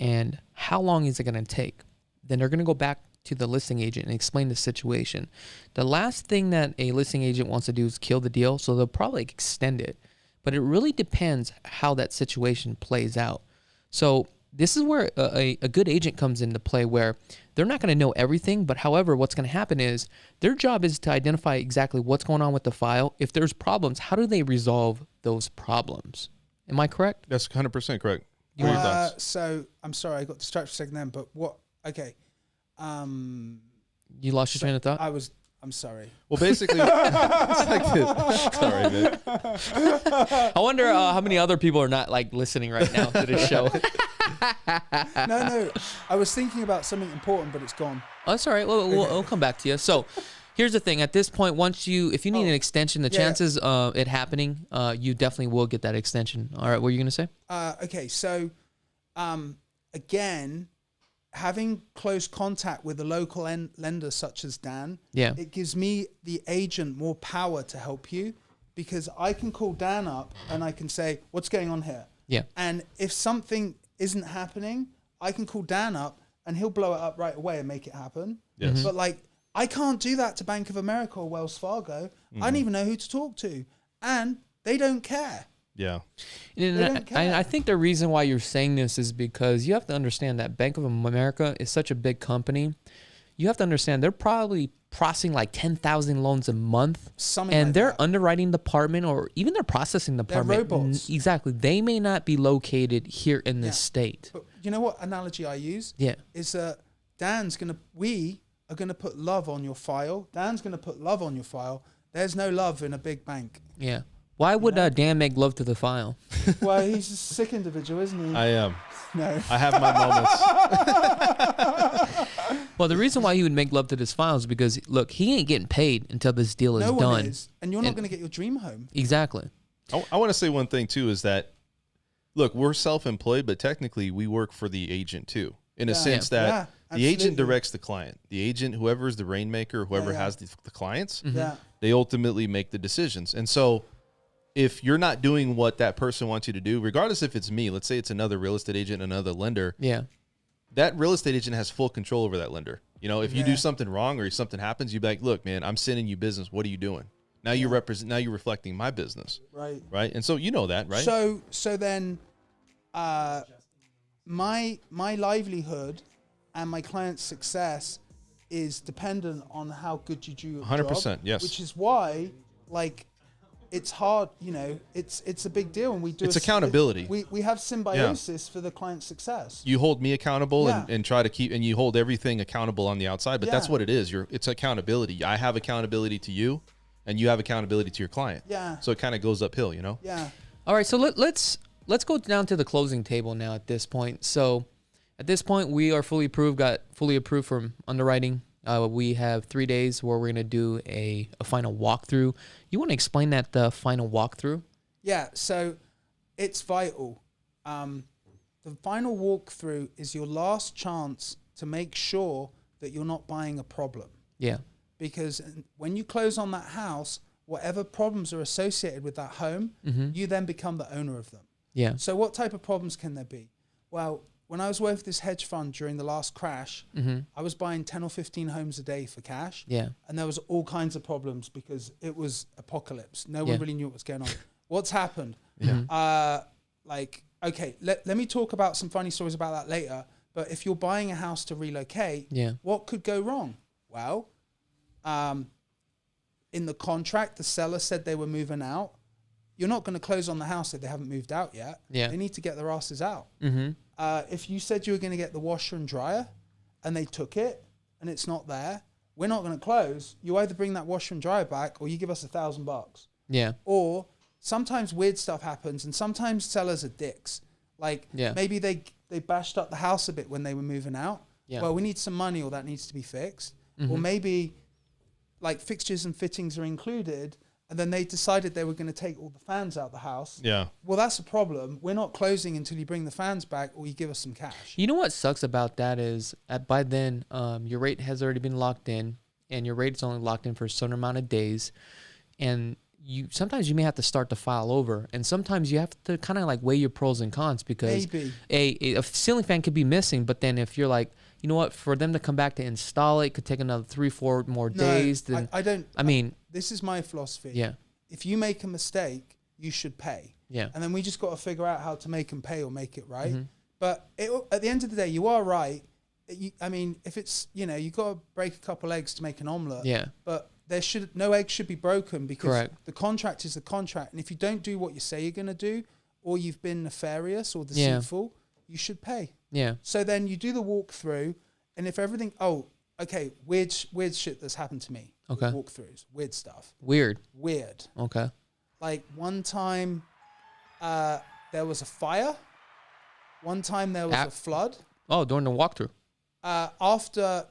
and how long is it going to take. Then they're going to go back to the listing agent and explain the situation. The last thing that a listing agent wants to do is kill the deal, so they'll probably extend it. But it really depends how that situation plays out. So this is where a good agent comes into play, where they're not going to know everything, but however, what's going to happen is their job is to identify exactly what's going on with the file. If there's problems, how do they resolve those problems? Am I correct? That's 100% correct. What are your thoughts? So I'm sorry, I got distracted for a second then, but what? Okay. You lost your train of thought? I'm sorry. Well, basically, it's like this. Sorry, man. I wonder how many other people are not like listening right now to this show. No, I was thinking about something important, but it's gone. Oh, that's all right. We'll come back to you. So here's the thing. At this point, if you need an extension, the chances of it happening, you definitely will get that extension. All right. What were you going to say? Okay, so again, having close contact with a local lender such as Dan, it gives me, the agent, more power to help you, because I can call Dan up and I can say, what's going on here? Yeah. And if something isn't happening, I can call Dan up and he'll blow it up right away and make it happen. Yes. But like, I can't do that to Bank of America or Wells Fargo. I don't even know who to talk to. And they don't care. Yeah. And I think the reason why you're saying this is because you have to understand that Bank of America is such a big company. You have to understand they're probably processing like 10,000 loans a month. And their underwriting department, or even their processing department, they're robots. Exactly. They may not be located here in this state. But you know what analogy I use? Yeah. Is that we are going to put love on your file. Dan's going to put love on your file. There's no love in a big bank. Yeah. Why would Dan make love to the file? Well, he's a sick individual, isn't he? I am. No. I have my moments. Well, the reason why he would make love to this file is because, look, he ain't getting paid until this deal is No done. one is. And you're not going to get your dream home. Exactly. I want to say one thing, too, is that, look, we're self-employed, but technically we work for the agent, too, in a sense that the agent directs the client. The agent, whoever is the rainmaker, whoever has the clients, they ultimately make the decisions. And so if you're not doing what that person wants you to do, regardless if it's me, let's say it's another real estate agent, another lender, that real estate agent has full control over that lender. You know, if you do something wrong or if something happens, you'd be like, look, man, I'm sending you business. What are you doing? Now you're reflecting my business. Right. Right. And so you know that, right? So then my livelihood and my client's success is dependent on how good you do your 100%, job. yes. Which is why, like, it's hard, it's a big deal, and we do. It's accountability. We have symbiosis for the client's success. You hold me accountable Yeah. and try to keep, and you hold everything accountable on the outside, but that's Yeah. what it is. It's accountability. I have accountability to you, and you have accountability to your client. Yeah. So it kind of goes uphill, you know? Yeah. All right, so let's go down to the closing table now at this point. So at this point, we are got fully approved from underwriting. We have 3 days where we're going to do a final walkthrough. You want to explain that the final walkthrough? Yeah, so it's vital. The final walkthrough is your last chance to make sure that you're not buying a problem. Yeah. Because when you close on that house, whatever problems are associated with that home, you then become the owner of them. Yeah. So what type of problems can there be? Well, when I was with this hedge fund during the last crash, I was buying 10 or 15 homes a day for cash. Yeah. And there was all kinds of problems because it was apocalypse. No Yeah. one really knew what was going on. What's happened? Yeah. Okay, let me talk about some funny stories about that later. But if you're buying a house to relocate, what could go wrong? Well, in the contract, the seller said they were moving out. You're not going to close on the house if they haven't moved out yet. Yeah. They need to get their asses out. Mm-hmm. If you said you were going to get the washer and dryer and they took it and it's not there, we're not going to close. You either bring that washer and dryer back or you give us $1,000. Yeah. Or sometimes weird stuff happens and sometimes sellers are dicks. Like maybe they bashed up the house a bit when they were moving out. Yeah. Well, we need some money or that needs to be fixed. Or maybe like fixtures and fittings are included and then they decided they were going to take all the fans out the house. Yeah. Well, that's a problem. We're not closing until you bring the fans back or you give us some cash. You know what sucks about that is by then your rate has already been locked in, and your rate is only locked in for a certain amount of days, and sometimes you may have to start the file over, and sometimes you have to kind of like weigh your pros and cons because a ceiling fan could be missing, but then if you're like, you know what, for them to come back to install it could take another 3-4 more days. Then I mean, this is my philosophy. Yeah. If you make a mistake, you should pay. Yeah. And then we just got to figure out how to make them pay or make it right. But at the end of the day, you are right. I mean, if it's, you got to break a couple eggs to make an omelet. Yeah. But no egg should be broken because Correct. the contract is the contract. And if you don't do what you say you're going to do, or you've been nefarious or deceitful, you should pay. Yeah. So then you do the walkthrough, and if everything, weird shit that's happened to me. Okay. Walkthroughs, weird stuff. Weird. Okay. Like one time, there was a fire. One time there was a flood. Oh, during the walkthrough.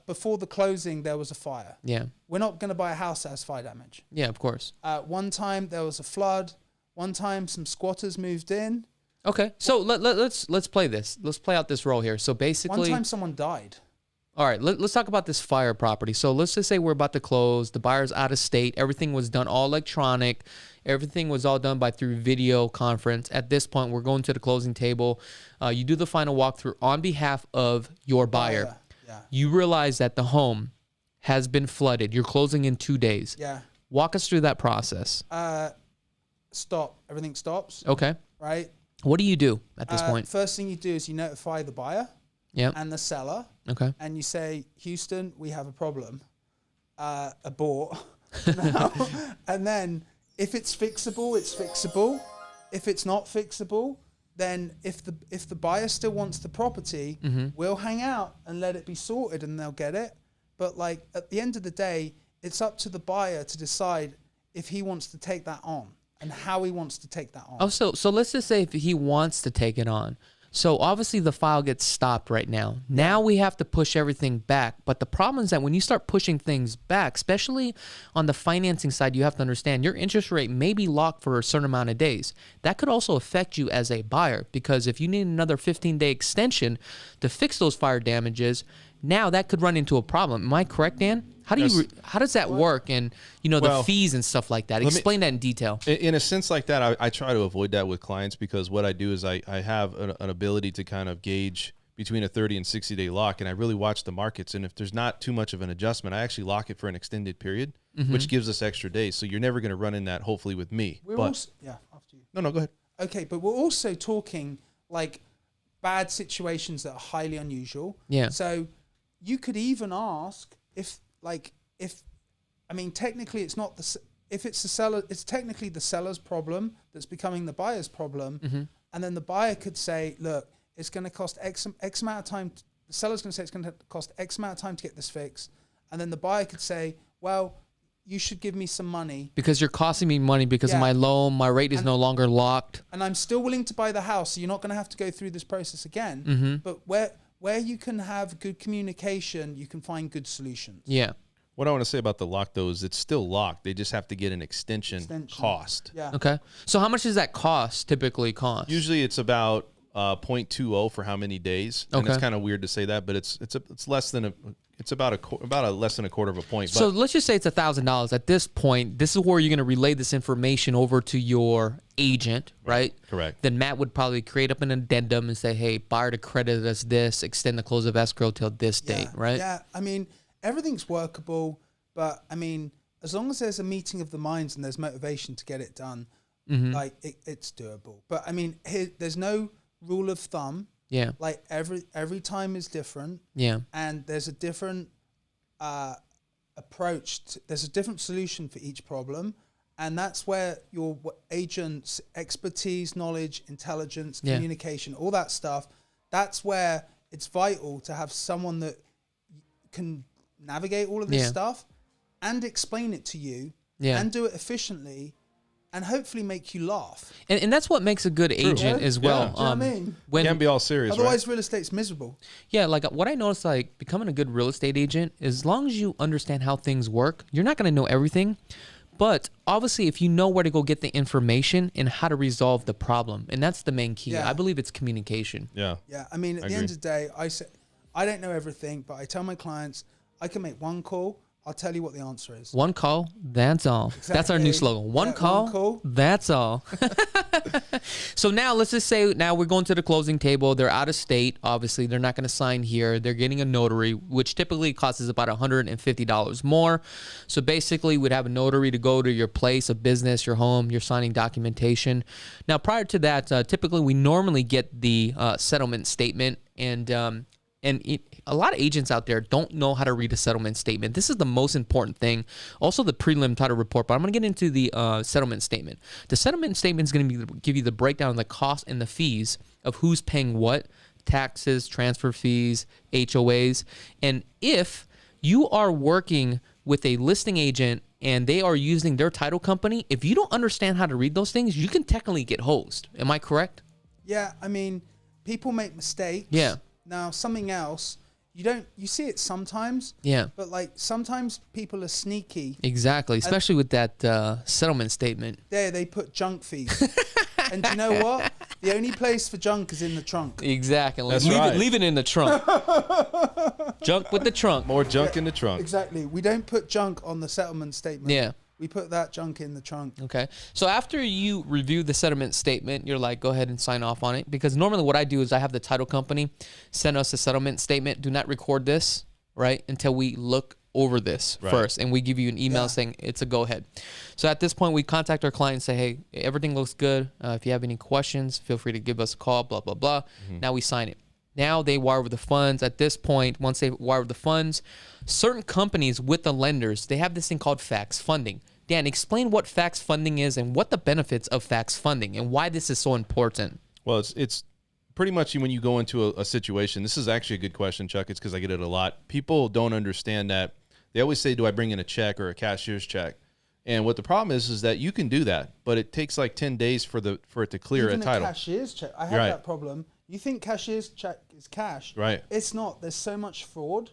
Before the closing, there was a fire. Yeah. We're not going to buy a house that has fire damage. Yeah, of course. One time there was a flood. One time some squatters moved in. Okay, so let's play this. Let's play out this role here. So basically, one time someone died. All right, let's talk about this fire property. So let's just say we're about to close. The buyer's out of state. Everything was done all electronic. Everything was all done through video conference. At this point, we're going to the closing table. You do the final walkthrough on behalf of your buyer. Yeah. You realize that the home has been flooded. You're closing in 2 days. Yeah. Walk us through that process. Stop. Everything stops. Okay. Right. What do you do at this point? First thing you do is you notify the buyer and the seller. Okay. And you say, Houston, we have a problem. Abort. And then if it's fixable, it's fixable. If it's not fixable, then if the buyer still wants the property, we'll hang out and let it be sorted and they'll get it. But like at the end of the day, it's up to the buyer to decide if he wants to take that on and how he wants to take that on. Oh, so let's just say if he wants to take it on. So obviously the file gets stopped right now. Now we have to push everything back. But the problem is that when you start pushing things back, especially on the financing side, you have to understand your interest rate may be locked for a certain amount of days. That could also affect you as a buyer because if you need another 15-day extension to fix those fire damages, now that could run into a problem. Am I correct, Dan? How does that work? And the fees and stuff like that. Explain that in detail. In a sense like that, I try to avoid that with clients because what I do is I have an ability to kind of gauge between a 30 and 60-day lock, and I really watch the markets. And if there's not too much of an adjustment, I actually lock it for an extended period, which gives us extra days. So you're never going to run in that, hopefully, with me. After you. No, go ahead. Okay, but we're also talking like bad situations that are highly unusual. Yeah. So you could even ask technically it's not if it's the seller, it's technically the seller's problem that's becoming the buyer's problem. And then the buyer could say, look, it's going to cost X amount of time. The seller's going to say it's going to cost X amount of time to get this fixed. And then the buyer could say, well, you should give me some money. Because you're costing me money because of my loan. My rate is no longer locked. And I'm still willing to buy the house, so you're not going to have to go through this process again. But where you can have good communication, you can find good solutions. Yeah. What I want to say about the lock, though, is it's still locked. They just have to get an extension. Cost. Yeah. Okay. So how much does that typically cost? Usually it's about 0.20 for how many days. And it's kind of weird to say that, but it's less than less than a quarter of a point. So let's just say it's $1,000. At this point, this is where you're going to relay this information over to your agent, right? Correct. Then Matt would probably create up an addendum and say, hey, buyer to credit us this, extend the close of escrow till this date, right? Yeah. I mean, everything's workable, but I mean, as long as there's a meeting of the minds and there's motivation to get it done, like it's doable. But I mean, there's no rule of thumb. Yeah. Like every time is different. Yeah. And there's a different approach. There's a different solution for each problem. And that's where your agent's expertise, knowledge, intelligence, communication, all that stuff, that's where it's vital to have someone that can navigate all of this stuff and explain it to you and do it efficiently and hopefully make you laugh. And that's what makes a good agent as well. Do you know what I mean? When, can't be all serious, otherwise real estate's miserable. Yeah, like what I noticed, like becoming a good real estate agent, as long as you understand how things work, you're not going to know everything. But obviously, if you know where to go get the information and how to resolve the problem, and that's the main key. I believe it's communication. Yeah. Yeah. I mean, at the end of the day, I say, I don't know everything, but I tell my clients, I can make one call. I'll tell you what the answer is. One call, that's all. Exactly. That's our new slogan. One call, that's all. So now let's just say now we're going to the closing table. They're out of state. Obviously, they're not going to sign here. They're getting a notary, which typically costs us about $150 more. So basically, we'd have a notary to go to your place of business, your home, you're signing documentation. Now, prior to that, typically we normally get the settlement statement, and a lot of agents out there don't know how to read a settlement statement. This is the most important thing. Also, the prelim title report, but I'm going to get into the settlement statement. The settlement statement is going to give you the breakdown of the cost and the fees of who's paying what, taxes, transfer fees, HOAs. And if you are working with a listing agent and they are using their title company, if you don't understand how to read those things, you can technically get hosed. Am I correct? Yeah, I mean, people make mistakes. Yeah. Now, something else, you see it sometimes. Yeah. But like sometimes people are sneaky. Exactly, especially with that settlement statement. They put junk fees. And do you know what? The only place for junk is in the trunk. Exactly. That's leave it in the trunk. Junk with the trunk. More junk in the trunk. Exactly. We don't put junk on the settlement statement. Yeah. We put that junk in the trunk. Okay. So after you review the settlement statement, you're like, go ahead and sign off on it. Because normally what I do is I have the title company send us a settlement statement. Do not record this, right, until we look over this first. And we give you an email saying it's a go-ahead. So at this point, we contact our client and say, hey, everything looks good. If you have any questions, feel free to give us a call, blah, blah, blah. Now we sign it. Now they wire over the funds. At this point, once they wire over the funds, certain companies with the lenders, they have this thing called fax funding. Dan, explain what fax funding is and what the benefits of fax funding and why this is so important. Well, it's pretty much when you go into a situation. This is actually a good question, Chuck. It's because I get it a lot. People don't understand that. They always say, do I bring in a check or a cashier's check? And what the problem is that you can do that, but it takes like 10 days for it to clear Even a title. A cashier's check. I have that problem. You think cashier's check is cash. Right. It's not. There's so much fraud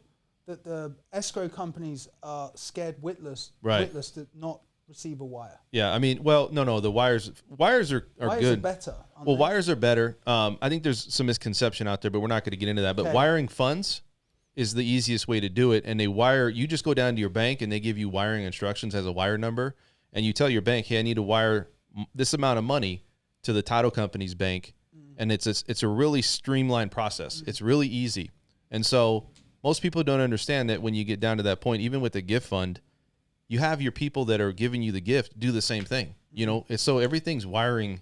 that the escrow companies are scared witless to not receive a wire. Yeah, I mean, well, no, the wires are Wires good. are better. Well, wires are better. I think there's some misconception out there, but we're not going to get into that. But wiring funds is the easiest way to do it. And you just go down to your bank and they give you wiring instructions as a wire number. And you tell your bank, hey, I need to wire this amount of money to the title company's bank. And it's a really streamlined process. It's really easy. And so most people don't understand that when you get down to that point, even with the gift fund, you have your people that are giving you the gift do the same thing. You know, so everything's wiring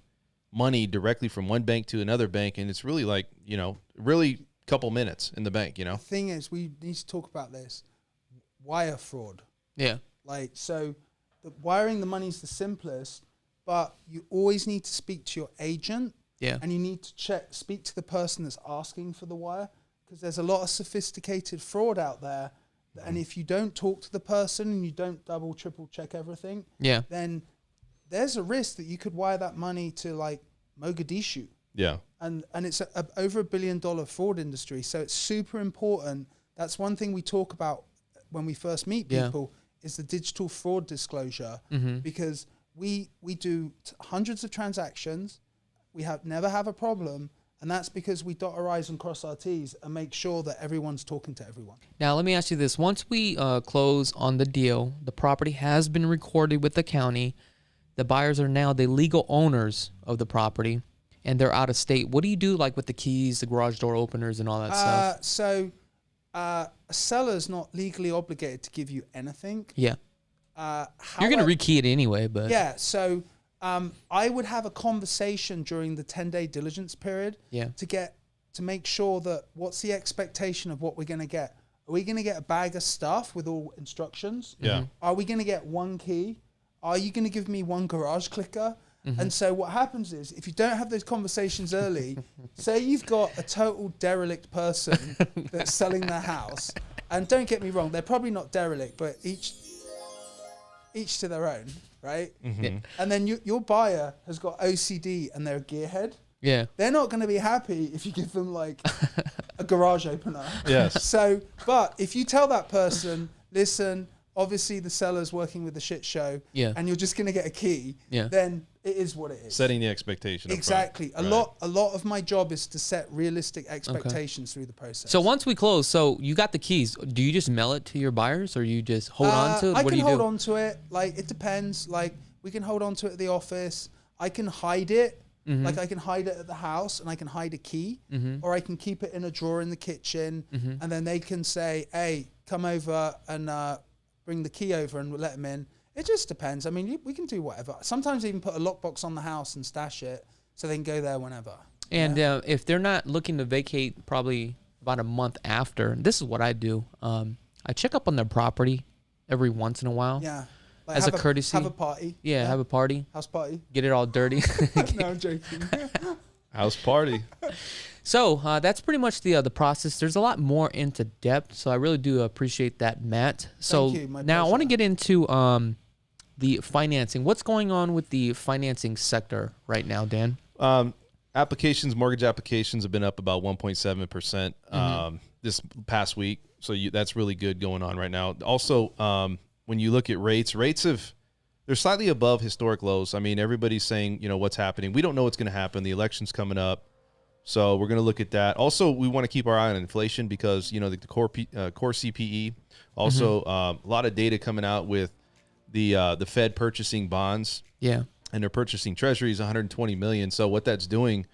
money directly from one bank to another bank. And it's really like, really a couple minutes in the bank, The thing is, we need to talk about this. Wire fraud. Yeah. Like, so wiring the money is the simplest, but you always need to speak to your agent. Yeah. And you need to speak to the person that's asking for the wire, because there's a lot of sophisticated fraud out there. And if you don't talk to the person and you don't double, triple check everything, then there's a risk that you could wire that money to like Mogadishu. Yeah. And it's over $1 billion fraud industry. So it's super important. That's one thing we talk about when we first meet people is the digital fraud disclosure, because we do hundreds of transactions. We never have a problem, and that's because we dot our I's and cross our T's and make sure that everyone's talking to everyone. Now, let me ask you this. Once we close on the deal, the property has been recorded with the county. The buyers are now the legal owners of the property, and they're out of state. What do you do, like with the keys, the garage door openers, and all that stuff? So a seller's not legally obligated to give you anything. Yeah. You're going to rekey it anyway, but... Yeah, so... I would have a conversation during the 10-day diligence period to make sure that what's the expectation of what we're going to get. Are we going to get a bag of stuff with all instructions? Yeah. Are we going to get one key? Are you going to give me one garage clicker? And so what happens is, if you don't have those conversations early, say you've got a total derelict person that's selling their house, and don't get me wrong, they're probably not derelict, but each to their own. Right? And then your buyer has got OCD and they're a gearhead. Yeah. They're not going to be happy if you give them like a garage opener. Yes. So, but if you tell that person, listen, obviously the seller's working with the shit show and you're just going to get a key, then it is what it is. Setting the expectation. Exactly. A lot of my job is to set realistic expectations through the process. So once we close, so you got the keys. Do you just mail it to your buyers, or you just hold on to it? I can hold on to it. Like, it depends. Like, we can hold on to it at the office. I can hide it. Like, I can hide it at the house, and I can hide a key, or I can keep it in a drawer in the kitchen, and then they can say, hey, come over and bring the key over and we'll let them in. It just depends. I mean, we can do whatever. Sometimes even put a lockbox on the house and stash it so they can go there whenever. And if they're not looking to vacate probably about a month after, this is what I do. I check up on their property every once in a while. Yeah. Like as a courtesy. Have a party. Yeah, have a party. House party. Get it all dirty. No, I'm joking. House party. So that's pretty much the process. There's a lot more into depth, so I really do appreciate that, Matt. So Thank you, my now I pleasure. want to get into the financing. What's going on with the financing sector right now, Dan? Mortgage applications have been up about 1.7% this past week. So that's really good going on right now. Also, when you look at rates they're slightly above historic lows. I mean, everybody's saying, what's happening. We don't know what's going to happen. The election's coming up. So we're going to look at that. Also, we want to keep our eye on inflation because, the core CPE. Also, a lot of data coming out with the Fed purchasing bonds. Yeah. And they're purchasing treasuries, 120 million. So what that's doing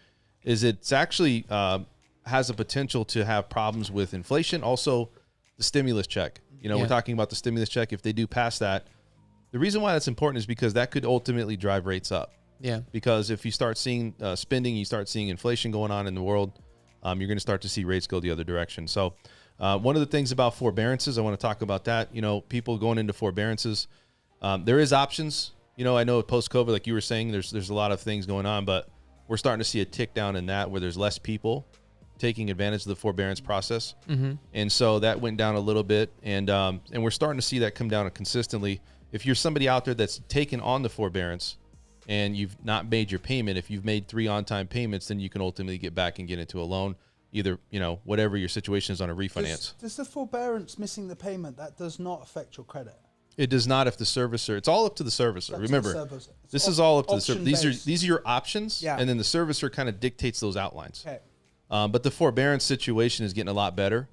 is it's actually has a potential to have problems with inflation. Also, the stimulus check. We're talking about the stimulus check. If they do pass that, the reason why that's important is because that could ultimately drive rates up. Yeah. Because if you start seeing spending, you start seeing inflation going on in the world, you're going to start to see rates go the other direction. So one of the things about forbearances, I want to talk about that. People going into forbearances, there is options. I know post-COVID, like you were saying, there's a lot of things going on, but we're starting to see a tick down in that where there's less people taking advantage of the forbearance process. And so that went down a little bit. And we're starting to see that come down consistently. If you're somebody out there that's taken on the forbearance and you've not made your payment, if you've made 3 on-time payments, then you can ultimately get back and get into a loan, either, whatever your situation is on a refinance. Does the forbearance missing the payment, that does not affect your credit? It does not if the servicer, it's all up to the servicer. Remember, this is all up to the servicer. These are your options, and then the servicer kind of dictates those outlines. Okay. But the forbearance situation is getting a lot better.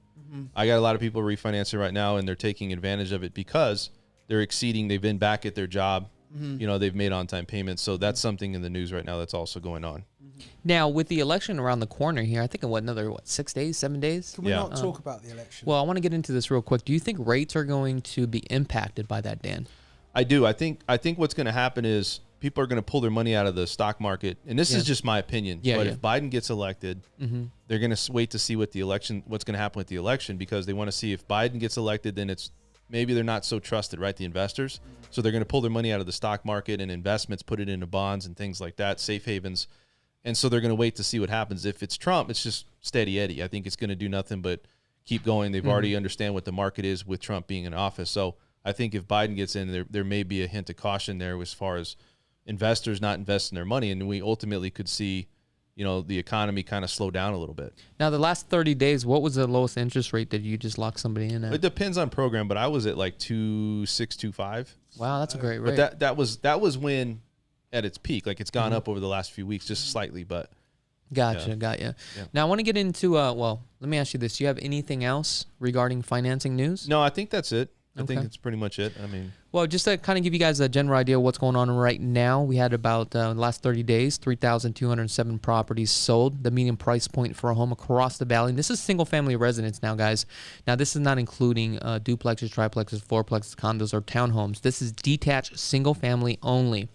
I got a lot of people refinancing right now, and they're taking advantage of it because they've been back at their job. They've made on-time payments. So that's something in the news right now that's also going on. Now, with the election around the corner here, I think in another 6 days, 7 days? Can we not talk about the election? Well, I want to get into this real quick. Do you think rates are going to be impacted by that, Dan? I do. I think what's going to happen is people are going to pull their money out of the stock market. And this is just my opinion. But if Biden gets elected, they're going to wait to see what's going to happen with the election, because they want to see if Biden gets elected, then it's maybe they're not so trusted, right? The investors. So they're going to pull their money out of the stock market and investments, put it into bonds and things like that, safe havens. And so they're going to wait to see what happens. If it's Trump, it's just steady Eddie. I think it's going to do nothing but keep going. They've already understand what the market is with Trump being in office. So I think if Biden gets in, there may be a hint of caution there as far as investors not investing their money. And we ultimately could see, the economy kind of slow down a little bit. Now, the last 30 days, what was the lowest interest rate that you just locked somebody in at? It depends on program, but I was at like 2.6, 2.5. Wow, that's a great rate. But that was when at its peak. Like it's gone up over the last few weeks, just slightly, but. Gotcha. Yeah. Now, I want to get into, let me ask you this. Do you have anything else regarding financing news? No, I think that's it. I Okay. think that's pretty much it. Well, just to kind of give you guys a general idea of what's going on right now, we had about the last 30 days, 3,207 properties sold. The median price point for a home across the valley. And this is single-family residence now, guys. Now, this is not including duplexes, triplexes, fourplexes, condos, or townhomes. This is detached single-family only.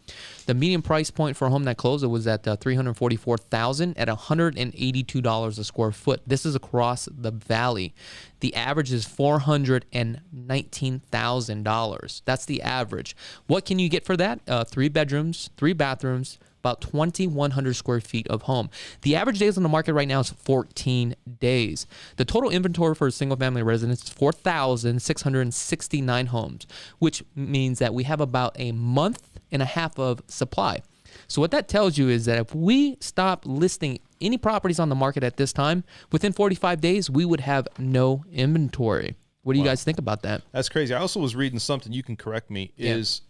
The median price point for a home that closed was at $344,000 at $182 a square foot. This is across the valley. The average is $419,000. That's the average. What can you get for that? 3 bedrooms, 3 bathrooms, about 2,100 square feet of home. The average days on the market right now is 14 days. The total inventory for a single-family residence is 4,669 homes, which means that we have about a month and a half of supply. So what that tells you is that if we stop listing any properties on the market at this time, within 45 days, we would have no inventory. What do you guys think about that? That's crazy. I also was reading something, you can correct me, is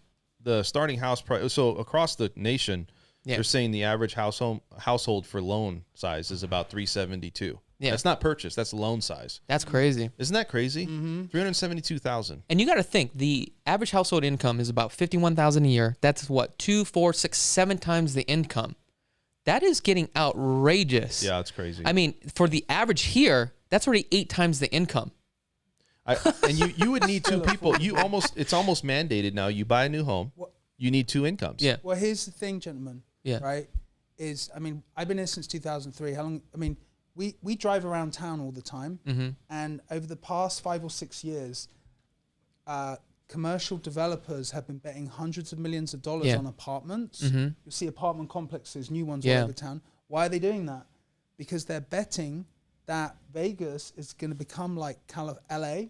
the starting house price. So across the nation, they're saying the average household for loan size is about $372,000. Yeah. That's not purchase. That's loan size. That's crazy. Isn't that crazy? Mm-hmm. $372,000. And you got to think the average household income is about $51,000 a year. That's what 2, 4, 6, 7 times the income. That is getting outrageous. Yeah, it's crazy. I mean, for the average here, that's already 8 times the income. And you would need 2 people. It's almost mandated now. You buy a new home, you need 2 incomes. Yeah. Well, here's the thing, gentlemen. Yeah. Right. I've been here since 2003. How long? We drive around town all the time, and over the past 5 or 6 years, commercial developers have been betting hundreds of millions of dollars on apartments. You'll see apartment complexes, new ones all over town. Why are they doing that? Because they're betting that Vegas is going to become like LA,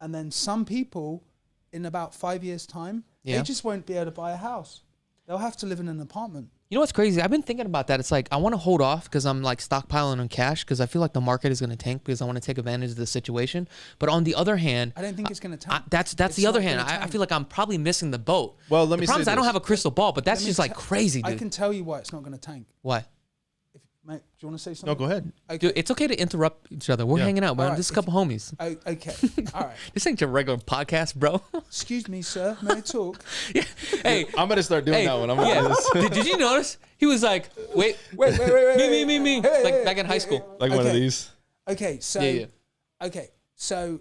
and then some people in about 5 years' time, they just won't be able to buy a house. They'll have to live in an apartment. You know what's crazy? I've been thinking about that. It's like I want to hold off because I'm like stockpiling on cash because I feel like the market is going to tank because I want to take advantage of the situation. But on the other hand, I don't think it's going to tank. That's the other hand. I feel like I'm probably missing the boat. Well, let me say I don't have a crystal ball, but that's just like crazy, dude. I can tell you why it's not going to tank. Why? Mate, do you want to say something? No, go ahead. Okay. Dude, it's okay to interrupt each other. We're hanging out, man. Right, Just a couple homies. Okay. All right. This ain't your regular podcast, bro. Excuse me, sir. May I talk? Hey, I'm going to start doing that one. I'm gonna do this. Did you notice? He was like, wait. Me. Hey, like back in high school. Like one of these. Okay, so Okay, so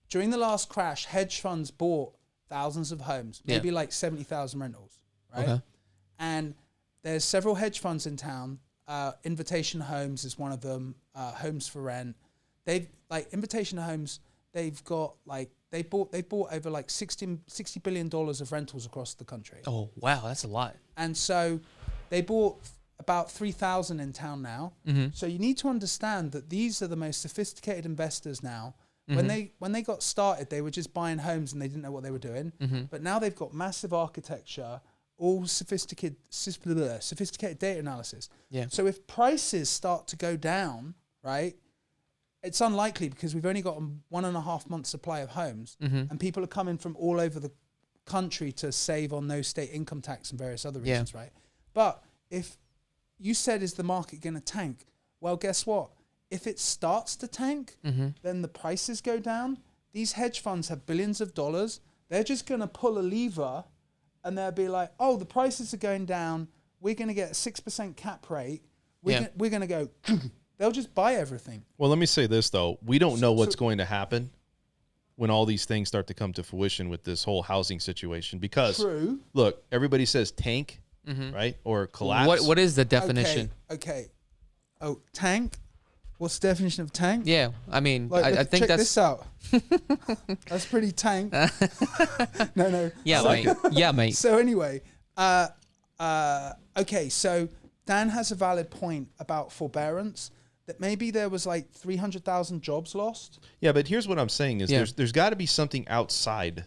during the last crash, hedge funds bought thousands of homes, maybe like 70,000 rentals, right? Okay. And there's several hedge funds in town. Invitation Homes is one of them. Homes for Rent. They've Invitation Homes. They've got they bought over like $60 billion of rentals across the country. Oh wow, that's a lot. And so they bought about 3,000 in town now. So you need to understand that these are the most sophisticated investors now. When they got started, they were just buying homes and they didn't know what they were doing. But now they've got massive architecture, all sophisticated data analysis. Yeah. So if prices start to go down, right, it's unlikely because we've only got a 1.5 month supply of homes, and people are coming from all over the country to save on no state income tax and various other reasons, right? But if you said, is the market going to tank? Well, guess what? If it starts to tank, then the prices go down. These hedge funds have billions of dollars. They're just going to pull a lever and they'll be like, oh, the prices are going down. We're going to get a 6% cap rate. We're going to go, they'll just buy everything. Well, let me say this, though. We don't know what's going to happen when all these things start to come to fruition with this whole housing situation. Because, look, everybody says tank, right? Or collapse. What is the definition? Okay. Oh, tank? What's the definition of tank? Yeah, I mean, Like, I think check that's this out. That's pretty tank. No. yeah, So- mate. Yeah, mate. So anyway, okay. So Dan has a valid point about forbearance. That maybe there was like 300,000 jobs lost. Yeah, but here's what I'm saying is there's got to be something outside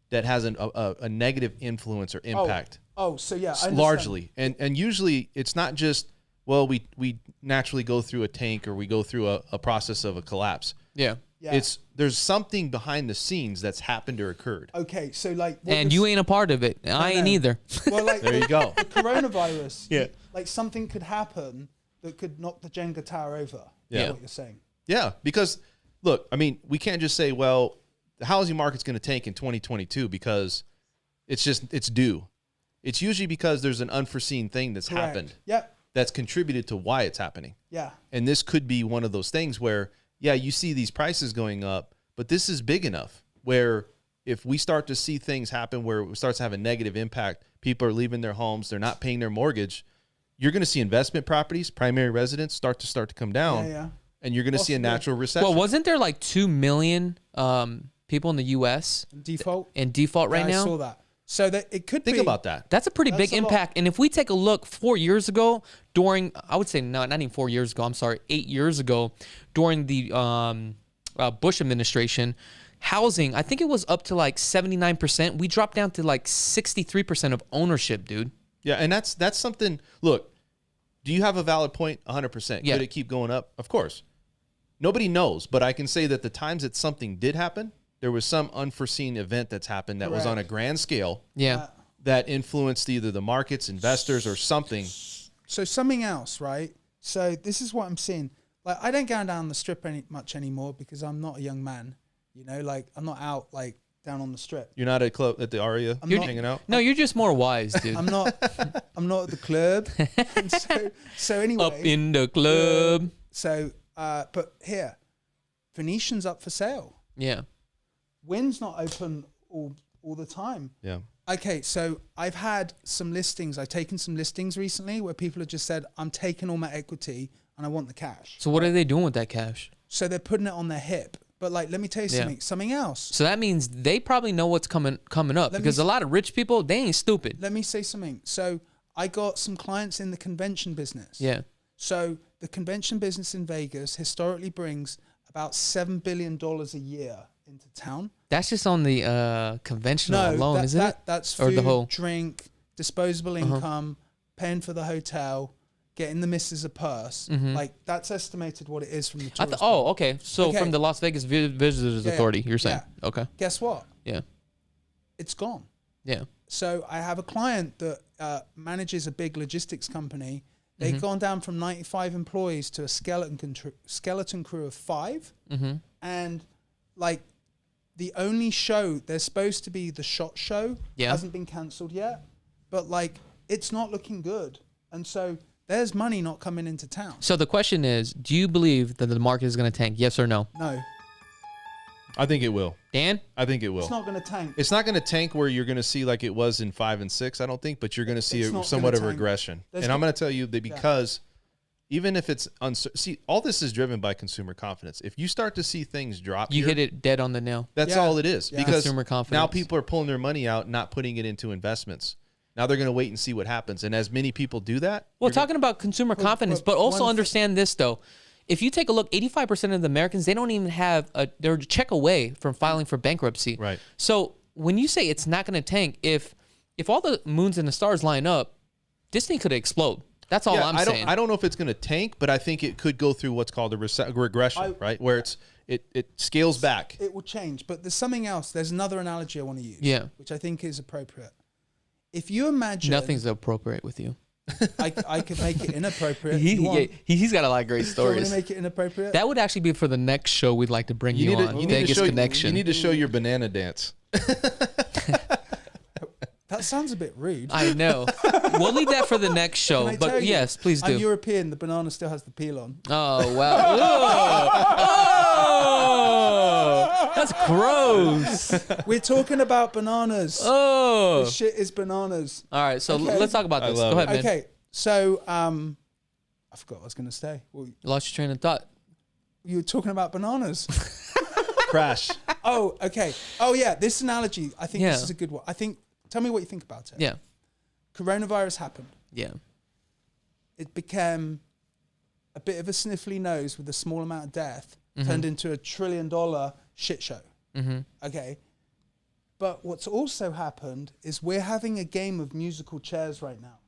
that has a negative influence or impact. So yeah, I understand. Largely, and usually it's not just we naturally go through a tank or we go through a process of a collapse. Yeah. Yeah. There's something behind the scenes that's happened or occurred. Okay, so like, And you ain't a part of it. I ain't either. Well, like There you go. The coronavirus. Yeah. Like something could happen that could knock the Jenga tower over. Yeah. Is what you're saying. Yeah, because look, I mean, we can't just say, well, the housing market's going to tank in 2022 because it's due. It's usually because there's an unforeseen thing that's Correct. happened Yep. that's contributed to why it's happening. Yeah. And this could be one of those things where, yeah, you see these prices going up, but this is big enough where if we start to see things happen where it starts to have a negative impact, people are leaving their homes, they're not paying their mortgage, you're going to see investment properties, primary residence start to come down. Yeah. And you're going to see a Possibly. natural recession. Well, wasn't there like 2 million people in the U.S. Default. in default right Yeah, now? I saw that. So that it could Think be. about that. That's a pretty That's big a lot. impact. And if we take a look 4 years ago during, I would say, no, not even 4 years ago, I'm sorry, 8 years ago during the Bush administration, housing, I think it was up to like 79%. We dropped down to like 63% of ownership, dude. Yeah, and that's something. Look, do you have a valid point? 100%. Yeah. Could it keep going up? Of course. Nobody knows, but I can say that the times that something did happen, there was some unforeseen event that's happened that was on a grand scale Yeah. that influenced either the markets, investors, or something. So something else, right? So this is what I'm seeing. Like I don't go down the strip much anymore because I'm not a young man. You know, like I'm not out like down on the strip. You're not at club at the Aria hanging out. No, you're just more wise, dude. I'm not at the club. And so anyway. Up in the club. So but here, Venetian's up for sale. Yeah. Wynn's not open all the time. Yeah. Okay, so I've had some listings. I've taken some listings recently where people have just said, I'm taking all my equity and I want the cash. So what are they doing with that cash? So they're putting it on their hip. But like, let me tell you something else. So that means they probably know what's coming up because a lot of rich people, they ain't stupid. Let me say something. So I got some clients in the convention business. Yeah. So the convention business in Vegas historically brings about $7 billion a year into town. That's just on the conventional alone, isn't it? That's Or food, the whole drink, disposable income, paying for the hotel, getting the missus a purse. Like that's estimated what it is from the tourist. okay. So Okay. from the Las Vegas Visitors Authority, you're saying? Yeah. Okay. Guess what? Yeah. It's gone. Yeah. So I have a client that manages a big logistics company. They've gone down from 95 employees to a skeleton crew of 5. And like the only show, there's supposed to be the SHOT Show, hasn't been cancelled yet. But like it's not looking good. And so there's money not coming into town. So the question is, do you believe that the market is going to tank? Yes or no? No, I think it will. Dan? I think it will. it's not going to tank. It's not going to tank where you're going to see like it was in 5 and 6, I don't think, but you're going to see It's not somewhat gonna of a tank. regression. There's And I'm no- going to tell you that because even if it's uncertain, see, all this is driven by consumer confidence. If you start to see things drop, You here, hit it dead on the nail. that's Yeah. all it is. Yeah. Because Consumer now confidence. people are pulling their money out, not putting it into investments. Now they're going to wait and see what happens. And as many people do that, Well, talking about consumer confidence, but also understand this, though. If you take a look, 85% of the Americans, they don't even have they're a check away from filing for bankruptcy. Right. So when you say it's not going to tank, if all the moons and the stars line up, this thing could explode. That's all I'm saying. I don't know if it's going to tank, but I think it could go through what's called a regression, right? Where it scales back. It will change. But there's something else. There's another analogy I want to use. Yeah. Which I think is appropriate. If you imagine Nothing's appropriate with you. I could make it inappropriate. if you want. He's got a lot of great Do you want stories. to make it inappropriate? That would actually be for the next show we'd like to bring you, on. Vegas Connection. You need to show your banana dance. That sounds a bit rude. I know. We'll leave that for the next show. Can I tell But you, yes, please do. I'm European. The banana still has the peel on. Oh, wow. Oh, that's gross. We're talking about bananas. Oh. This shit is bananas. All right, so Okay. let's talk about this. love Go ahead, man. Okay, so I forgot what I was going to say. Well, You lost your train of thought. You were talking about bananas. Crash. Oh, okay. Oh, yeah. This analogy, I think Yeah. this is a good one. Tell me what you think about it. Yeah. Coronavirus happened. Yeah. It became a bit of a sniffly nose with a small amount of death, turned into a $1 trillion shit show. Okay. But what's also happened is we're having a game of musical chairs right now.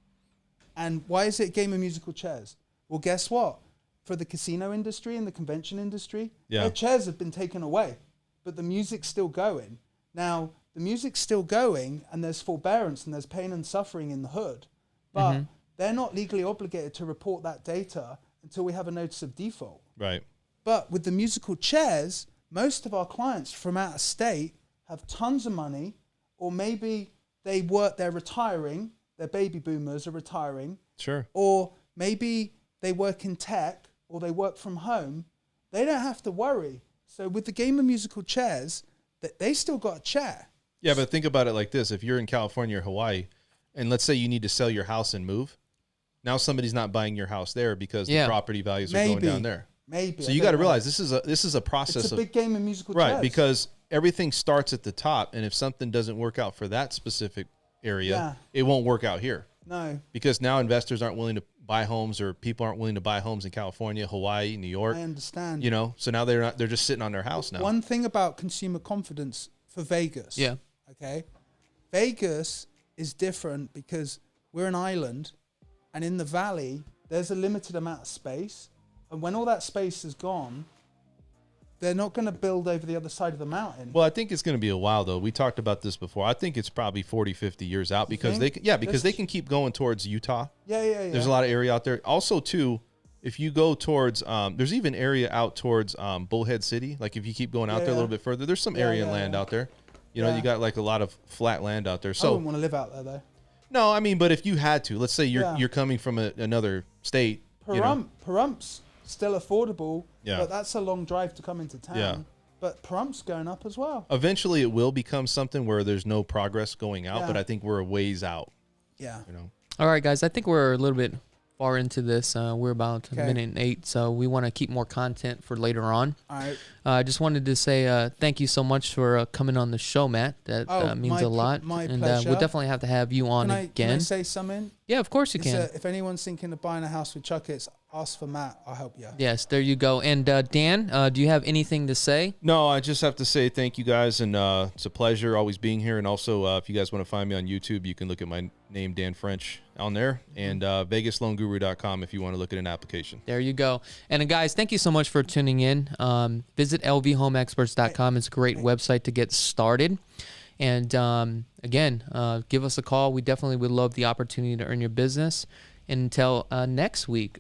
And why is it a game of musical chairs? Well, guess what? For the casino industry and the convention industry, their chairs have been taken away, but the music's still going. Now, the music's still going, and there's forbearance and there's pain and suffering in the hood, but they're not legally obligated to report that data until we have a notice of default. Right. But with the musical chairs, most of our clients from out of state have tons of money, or maybe they're retiring, their baby boomers are retiring. Sure. Or maybe they work in tech, or they work from home. They don't have to worry. So with the game of musical chairs, they still got a chair. Yeah, but think about it like this. If you're in California or Hawaii, and let's say you need to sell your house and move, now somebody's not buying your house there because the property values are going down there. Maybe. So you got to realize this is a process. It's a big game of musical chairs. Right, because everything starts at the top, and if something doesn't work out for that specific area, it won't work out here. No. Because now investors aren't willing to buy homes, or people aren't willing to buy homes in California, Hawaii, New York. I understand. You know, so now they're just sitting on their house now. One thing about consumer confidence for Vegas. Yeah. Okay. Vegas is different because we're an island, and in the valley, there's a limited amount of space. And when all that space is gone, they're not going to build over the other side of the mountain. Well, I think it's going to be a while, though. We talked about this before. I think it's probably 40, 50 years out because they can keep going towards Utah. Yeah. There's a lot of area out there. Also, too, if you go towards, there's even area out towards Bullhead City. Like if you keep going out there a little bit further, there's some area and land out there. You know, you got like a lot of flat land out there. So I wouldn't want to live out there, though. No, I mean, but if you had to, let's say you're coming from another state. Pahrumps still affordable, Yeah. but that's a long drive to come into town. Yeah. But Pahrumps going up as well. Eventually, it will become something where there's no progress going out, Yeah. but I think we're a ways out. Yeah. You know. All right, guys. I think we're a little bit far into this. We're about a minute and 8, so we want to keep more content for later on. All right. I just wanted to say thank you so much for coming on the show, Matt. That means a lot. My pleasure. We'll definitely have to have you on again. Can I say something? Yeah, of course you can. If anyone's thinking of buying a house with chakits, ask for Matt. I'll help you. Yes, there you go. And Dan, do you have anything to say? No, I just have to say thank you guys, and it's a pleasure always being here. And also, if you guys want to find me on YouTube, you can look at my name, Dan French, on there, and VegasLoanGuru.com if you want to look at an application. There you go. And guys, thank you so much for tuning in. Visit lvhomeexperts.com. It's a great website to get started. And again, give us a call. We definitely would love the opportunity to earn your business. And until next week.